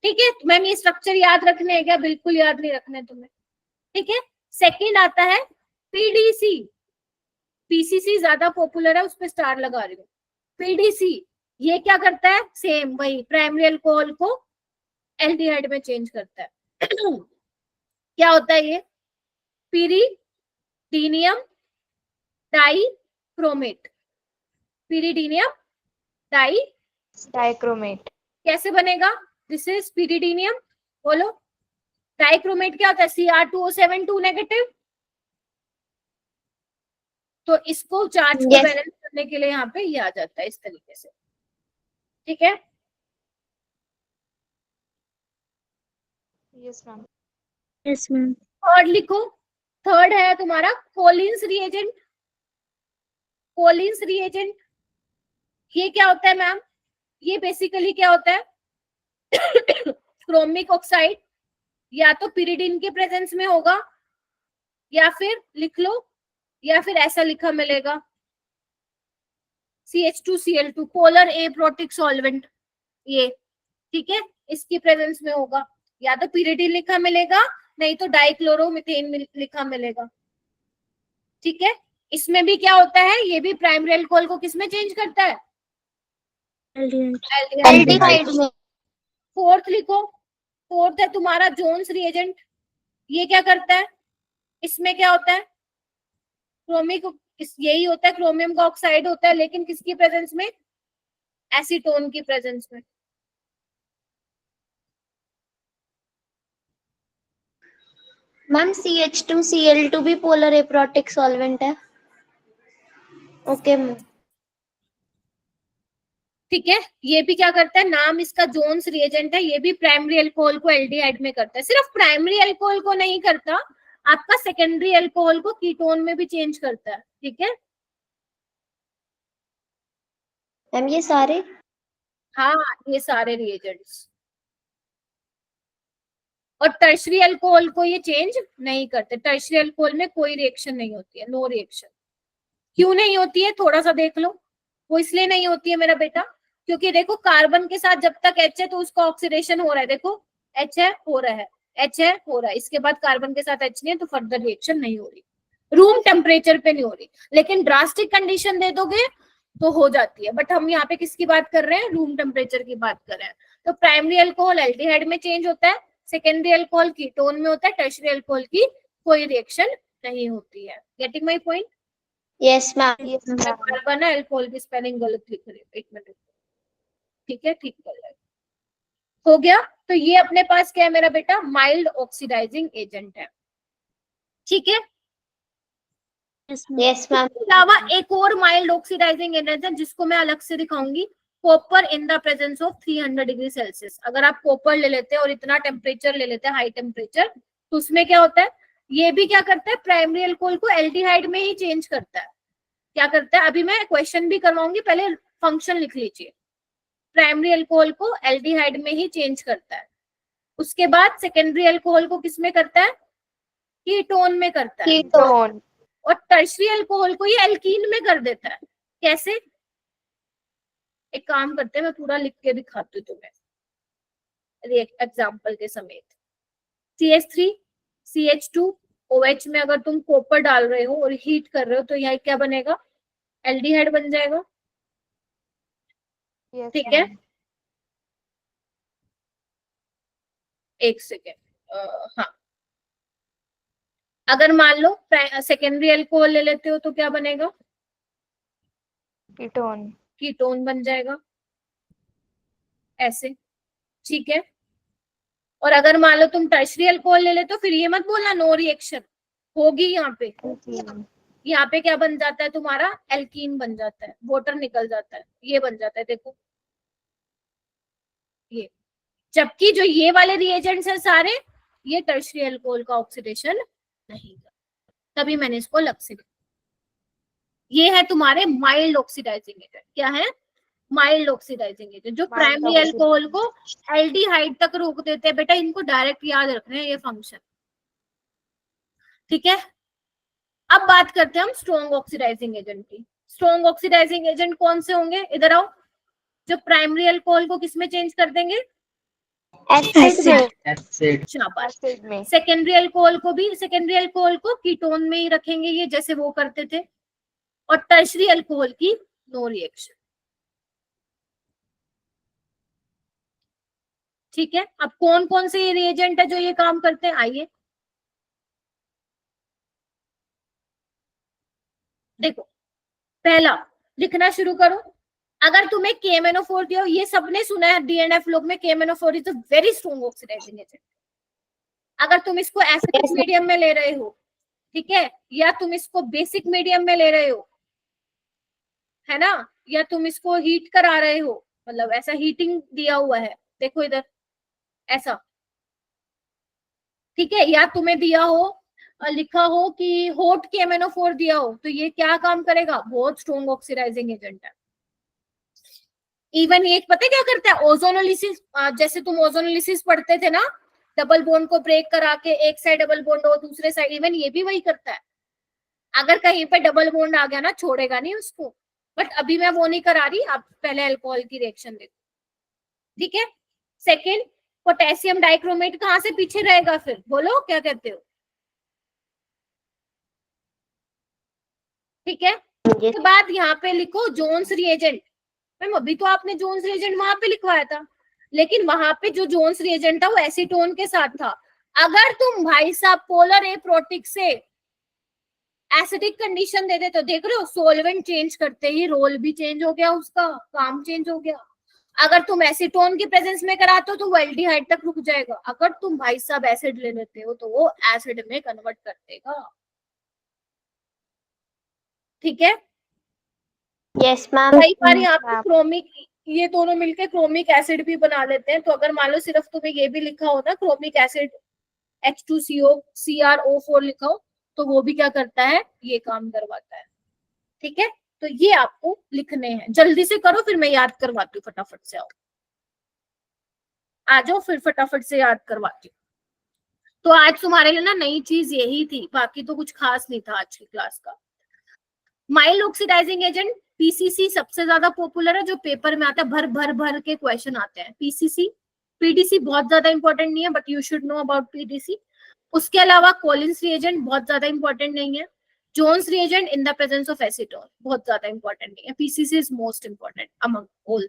ठीक है। मैम ये स्ट्रक्चर याद रखने हैं क्या? बिल्कुल याद नहीं रखने तुम्हें, ठीक है। सेकंड आता है पीडीसी। पीसीसी ज्यादा पॉपुलर है, उस पर स्टार लगा रही हूँ। पीडीसी ये क्या करता है? सेम वही, प्राइमरी अल्कोहल को एल्डिहाइड में चेंज करता है। क्या होता है ये? Pyridinium dichromate. Pyridinium di, Dichromate. कैसे बनेगा? This is pyridinium. बोलो, डाइक्रोमेट क्या होता है? Cr2O7 2 negative. तो इसको चार्ज को Yes. बैलेंस करने के लिए यहाँ पे ये आ जाता है इस तरीके से, ठीक है। Yes, ma'am. Yes ma'am third लिखो। थर्ड है तुम्हारा कोलिन्स रिएजेंट। कोलिन्स रिएजेंट ये क्या होता है मैम? ये बेसिकली क्या होता है? क्रोमिक ऑक्साइड या तो पिरिडीन के प्रेजेंस में होगा, या फिर लिख लो, या फिर ऐसा लिखा मिलेगा CH2Cl2, पोलर एप्रोटिक सॉल्वेंट, ये ठीक है, इसकी प्रेजेंस में होगा। या तो पिरिडीन लिखा मिलेगा, नहीं तो डाइक्लोरोमीथेन लिखा मिलेगा, ठीक है। इसमें भी क्या होता है? ये भी प्राइमरी अल्कोहल को किसमें चेंज करता है? एल्डिहाइड एल्डिहाइड में। फोर्थ लिखो। फोर्थ है तुम्हारा जोन्स रिएजेंट। ये क्या करता है? इसमें क्या होता है? क्रोमिक, यही होता है, क्रोमियम का ऑक्साइड होता है, लेकिन किसकी प्रेजेंस में? एसीटोन की प्रेजेंस में। मैम CH2Cl2 भी पोलर एप्रोटिक सॉल्वेंट है। Okay ma'am. ठीक है, ये भी क्या करता है? नाम इसका जोन्स रिएजेंट है। ये भी प्राइमरी अल्कोहल को एल्डिहाइड में करता है। सिर्फ प्राइमरी अल्कोहल को नहीं करता, आपका सेकेंडरी अल्कोहल को कीटोन में भी चेंज करता है, ठीक है। मैम ये सारे हाँ, ये सारे रिएजेंट्स। और टर्शरी अल्कोहल को ये चेंज नहीं करते। टर्शरी अल्कोहल में कोई रिएक्शन नहीं होती है, नो रिएक्शन। क्यों नहीं होती है थोड़ा सा देख लो। वो इसलिए नहीं होती है मेरा बेटा, क्योंकि देखो कार्बन के साथ जब तक H है तो उसका ऑक्सीडेशन हो रहा है। देखो H है, हो रहा है, H है, हो रहा है। इसके बाद कार्बन के साथ H नहीं है तो फर्दर रिएक्शन नहीं हो रही, रूम टेम्परेचर पे नहीं हो रही। लेकिन ड्रास्टिक कंडीशन दे दोगे तो हो जाती है। बट हम यहाँ पे किसकी बात कर रहे हैं? रूम टेम्परेचर की बात कर रहे हैं। तो प्राइमरी अल्कोहल एल्डिहाइड में चेंज होता है, सेकेंडरी अल्कोहल कीटोन में होता है, टर्शरी अल्कोहल की कोई रिएक्शन नहीं होती है। Getting my point? Yes ma'am. Yes, ma'am. Carbon है, अल्कोहल की स्पेलिंग गलत लिख रही हूँ, एक मिनट। ठीक है, ठीक कर जाएगा। हो गया। तो ये अपने पास क्या है मेरा बेटा? माइल्ड ऑक्सीडाइजिंग एजेंट है। ठीक है। Yes ma'am. Yes ma'am. इसके अलावा एक और माइल्ड ऑक्सीडाइजिंग एजेंट है जिसको मैं अलग से दिखाऊंगी, copper in the presence of 300 degree Celsius. अगर आप कॉपर ले लेते हैं और इतना टेम्परेचर ले लेते हैं, हाई टेम्परेचर, तो उसमें क्या होता है? ये भी क्या करता है? प्राइमरी अल्कोहल को एल्डिहाइड में ही चेंज करता है। क्या करता है? अभी मैं क्वेश्चन भी करवाऊंगी, पहले फंक्शन लिख लीजिए। प्राइमरी अल्कोहल को एल्डिहाइड में ही चेंज करता है। उसके बाद सेकेंडरी अल्कोहल को किस में करता है? कीटोन में करता है। Ketone. और टर्शरी अल्कोहल को ये एल्कीन में कर देता है। कैसे? एक काम करते हैं, मैं पूरा लिख के दिखाती हूँ तुम्हें एग्जाम्पल के समेत। CH3 CH2 OH में अगर तुम कॉपर डाल रहे हो और हीट कर रहे हो तो यह क्या बनेगा? एल्डिहाइड बन जाएगा। Yes, ठीक है, ma'am. एक सेकेंड। हाँ, अगर मान लो सेकेंडरी अल्कोहल ले लेते हो तो क्या बनेगा? Ketone. कीटोन बन जाएगा, ऐसे। ठीक है। और अगर मान लो तुम टर्शरी अल्कोहल ले लेते हो, फिर ये मत बोलना नो रिएक्शन होगी। यहाँ पे Alkene. यहाँ पे क्या बन जाता है तुम्हारा? एल्कीन बन जाता है, वाटर निकल जाता है, ये बन जाता है। देखो ये, जबकि जो ये वाले रिएजेंट्स हैं सारे, ये टर्शरी अल्कोहल का ऑक्सीडेशन नहीं करता, तभी मैंने इसको अलग से लिखा। ये है तुम्हारे माइल्ड ऑक्सीडाइजिंग एजेंट। क्या है? माइल्ड ऑक्सीडाइजिंग एजेंट, जो प्राइमरी अल्कोहल को एल्डिहाइड तक रोक देते हैं। बेटा इनको डायरेक्ट याद रखना है, ये फंक्शन। ठीक है। अब बात करते हैं हम स्ट्रॉन्ग ऑक्सीडाइजिंग एजेंट की। स्ट्रॉन्ग ऑक्सीडाइजिंग एजेंट कौन से होंगे? इधर आओ। जो प्राइमरी अल्कोहल को किसमें चेंज कर देंगे? एसिड में। एसिड। शाबाश। Acid में. सेकेंडरी अल्कोहल को भी, सेकेंडरी अल्कोहल को कीटोन में ही रखेंगे, ये जैसे वो करते थे। और टर्शरी अल्कोहल की नो रिएक्शन। ठीक है। अब कौन कौन से ये रिएजेंट है जो ये काम करते हैं? आइए देखो, पहला लिखना शुरू करो। अगर तुम्हें KMnO4 दिया हो, ये सबने सुना है DNF लोग में, KMnO4 is a very strong oxidizing agent. अगर तुम इसको एसिडिक मीडियम में ले रहे हो, ठीक है, या तुम इसको बेसिक मीडियम में ले रहे हो, है ना, या तुम इसको हीट करा रहे हो, मतलब ऐसा हीटिंग दिया हुआ है, देखो इधर ऐसा, ठीक है, या तुम्हें दिया हो, लिखा हो कि हॉट KMnO4 दिया हो, तो ये क्या काम करेगा? बहुत स्ट्रॉन्ग ऑक्सीडाइजिंग एजेंट है। इवन ये पता है क्या करता है? ओजोनोलिसिस, जैसे तुम ओजोनोलिसिस पढ़ते थे ना, डबल बॉन्ड को ब्रेक करा के एक साइड डबल बॉन्ड हो, दूसरे साइड, इवन ये भी वही करता है। अगर कहीं पे डबल बॉन्ड आ गया ना, छोड़ेगा नहीं उसको। बट अभी मैं वो नहीं करा रही, आप पहले अल्कोहल की रिएक्शन देखो। ठीक है। सेकेंड, पोटेशियम डाइक्रोमेट कहाँ से पीछे रहेगा? फिर बोलो क्या कहते हो? ठीक है। उसके बाद यहाँ पे लिखो जोन्स रिएजेंट। मैम अभी तो आपने जोन्स रिएजेंट वहां पे लिखवाया था, लेकिन वहां पे जो जोन्स रिएजेंट था वो एसीटोन के साथ था। अगर तुम भाई साहब पोलर एप्रोटिक से एसिडिक कंडीशन दे दे, तो देख रहे हो सोलवेंट चेंज करते ही रोल भी चेंज हो गया, उसका काम चेंज हो गया। अगर तुम एसीटोन की प्रेजेंस में कराते हो तो वो एल्डिहाइड तक रुक जाएगा। अगर तुम भाई साहब एसिड ले लेते हो तो वो एसिड में कन्वर्ट कर देगा। ठीक है। Yes ma'am. कई बार यहाँ पे क्रोमिक, ये दोनों मिलकर क्रोमिक एसिड भी बना लेते हैं। तो अगर मान लो सिर्फ तुम्हें ये भी लिखा हो ना, क्रोमिक एसिड H2CO CrO4 लिखा हो, तो वो भी क्या करता है? ये काम करवाता है। ठीक है। तो ये आपको लिखने हैं। जल्दी से करो, फिर मैं याद करवाती हूँ, फटाफट से आओ, आ जाओ, फिर फटाफट से याद करवाती हूँ। तो आज तुम्हारे लिए ना नई चीज यही थी, बाकी तो कुछ खास नहीं था आज की क्लास का। माइल्ड ऑक्सीडाइजिंग एजेंट पीसीसी सबसे ज्यादा पॉपुलर है, जो पेपर में आता है, भर भर भर के क्वेश्चन आते हैं। पीसीसी, पीडीसी बहुत ज्यादा इंपॉर्टेंट नहीं है, but you should know about PDC. उसके अलावा कॉलिन्स रिएजेंट बहुत ज्यादा इंपॉर्टेंट नहीं है। Jones reagent in the presence of acetone बहुत ज्यादा इंपॉर्टेंट नहीं है। PCC is most important among all.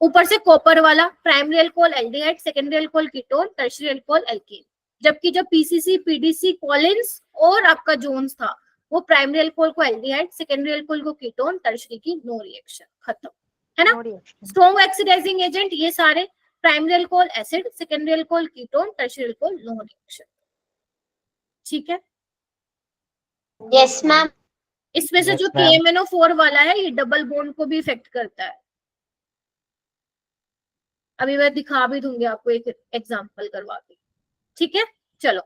ऊपर से कॉपर वाला primary alcohol aldehyde, secondary alcohol ketone, tertiary alcohol alkene. जबकि जो पीसीसी, पीडीसी, कॉलिन्स और आपका जोन्स था, वो प्राइमरी अल्कोहल को एल्डिहाइड, सेकेंडरी अल्कोहल को कीटोन, टर्शियरी की नो रिएक्शन, खत्म है ना। स्ट्रॉन्ग ऑक्सीडाइजिंग एजेंट ये सारे primary alcohol acid, secondary alcohol ketone, tertiary alcohol no reaction. ठीक है, यस मैम। इसमें से Yes, जो ma'am. KMNO4 वाला है, ये डबल बॉन्ड को भी इफेक्ट करता है। अभी मैं दिखा भी दूंगी आपको, एक एग्जांपल करवा के। ठीक है, चलो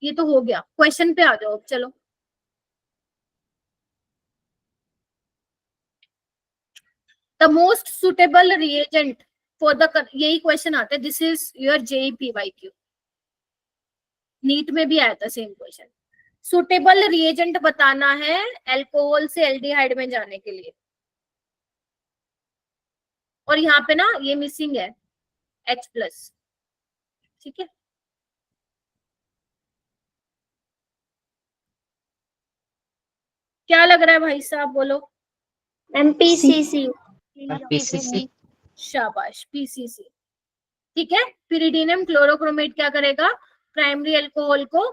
ये तो हो गया। क्वेश्चन पे आ जाओ अब, चलो। The most suitable reagent for the, यही क्वेश्चन आता है, this is your JEPYQ, NEET में भी आया था सेम क्वेश्चन। सुटेबल रिएजेंट बताना है अल्कोहल से एल्डिहाइड में जाने के लिए, और यहाँ पे ना ये मिसिंग है H+। ठीक है, क्या लग रहा है भाई साहब, बोलो। Ma'am PCC. पीसीसी। शाबाश, पीसीसी। ठीक है, पिरिडीनम क्लोरोक्रोमेट क्या करेगा, प्राइमरी अल्कोहल को,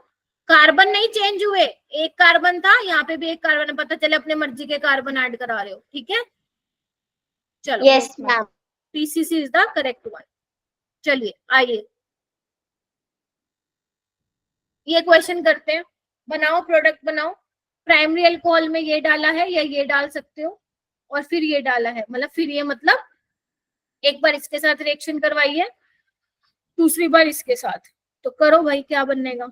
कार्बन नहीं चेंज हुए, एक कार्बन था, यहाँ पे भी एक कार्बन है, पता चले अपने मर्जी के कार्बन ऐड करा रहे हो। ठीक है, चलो। Yes ma'am. PCC is the correct one. चलिए आइए ये क्वेश्चन करते हैं। बनाओ, प्रोडक्ट बनाओ। प्राइमरी अल्कोहल में ये डाला है या ये डाल सकते हो, और फिर ये डाला है, मतलब फिर ये, मतलब एक बार इसके साथ रिएक्शन करवाइए, दूसरी बार इसके साथ, तो करो भाई, क्या बनेगा।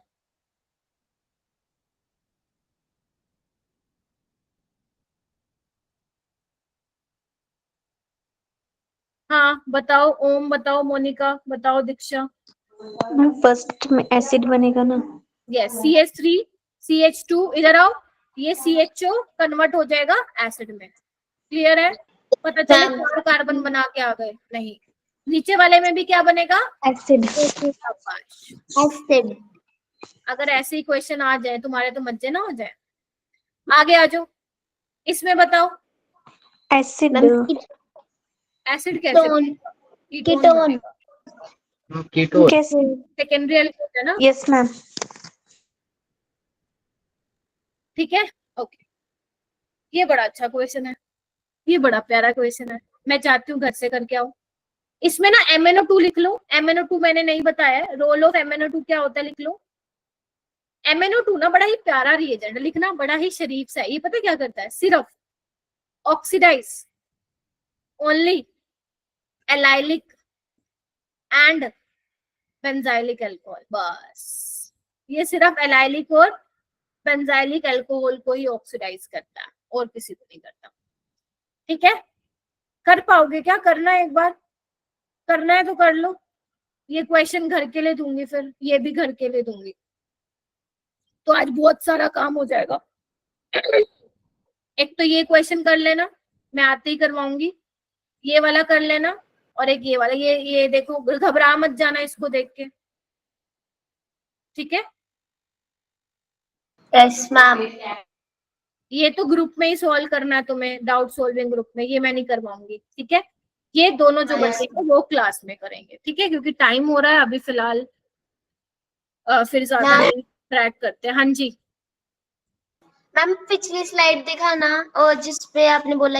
हाँ बताओ, ओम बताओ, मोनिका बताओ, दीक्षा। फर्स्ट में एसिड बनेगा ना। यस, CH3 CH2, इधर आओ, ये CHO कन्वर्ट हो जाएगा एसिड में। क्लियर है, पता चले 4 कार्बन बना के आ गए, नहीं। नीचे वाले में भी क्या बनेगा, एसिड। शाबाश। एसिड। अगर ऐसे ही क्वेश्चन आ जाए तुम्हारे तो मजे ना हो जाए। आगे आ जाओ, इसमें बताओ एसिड। एसिड कैसे, कीटोन। कीटोन। कैसे? सेकेंडरी अल्कोहल है ना। Yes ma'am. ठीक है, ओके, ये बड़ा अच्छा क्वेश्चन है, ये बड़ा प्यारा क्वेश्चन है, मैं चाहती हूँ घर से करके आओ। इसमें ना MnO2 लिख लो। MnO2 मैंने नहीं बताया, रोल ऑफ MnO2 क्या होता है लिख लो। MnO2 ना बड़ा ही प्यारा रिएजेंट, लिखना बड़ा ही शरीफ सा है। ये पता क्या करता है, सिर्फ oxidize only allylic and benzylic alcohol, बस ये सिर्फ एलाइलिक और बेंजाइलिक अल्कोहल को ही ऑक्सीडाइज करता है, और किसी को नहीं करता। ठीक है, कर पाओगे क्या, करना है एक बार, करना है तो कर लो। ये क्वेश्चन घर के लिए दूंगी, फिर ये भी घर के लिए दूंगी, तो आज बहुत सारा काम हो जाएगा। एक तो ये क्वेश्चन कर लेना, मैं आते ही करवाऊंगी। ये वाला कर लेना, और एक ये वाला, ये देखो, घबरा मत जाना इसको देख के। ठीक है, यस मैम। ये तो ग्रुप में ही सॉल्व करना है तुम्हें, डाउट सॉल्विंग ग्रुप में, ये मैं नहीं करवाऊंगी। ठीक है, ये दोनों जो बचेंगे वो क्लास में करेंगे। ठीक है, क्योंकि टाइम हो रहा है अभी फिलहाल, फिर ज्यादा नहीं ट्रैक करते। हाँ जी मैम पिछली स्लाइड दिखाना, और जिसपे आपने बोला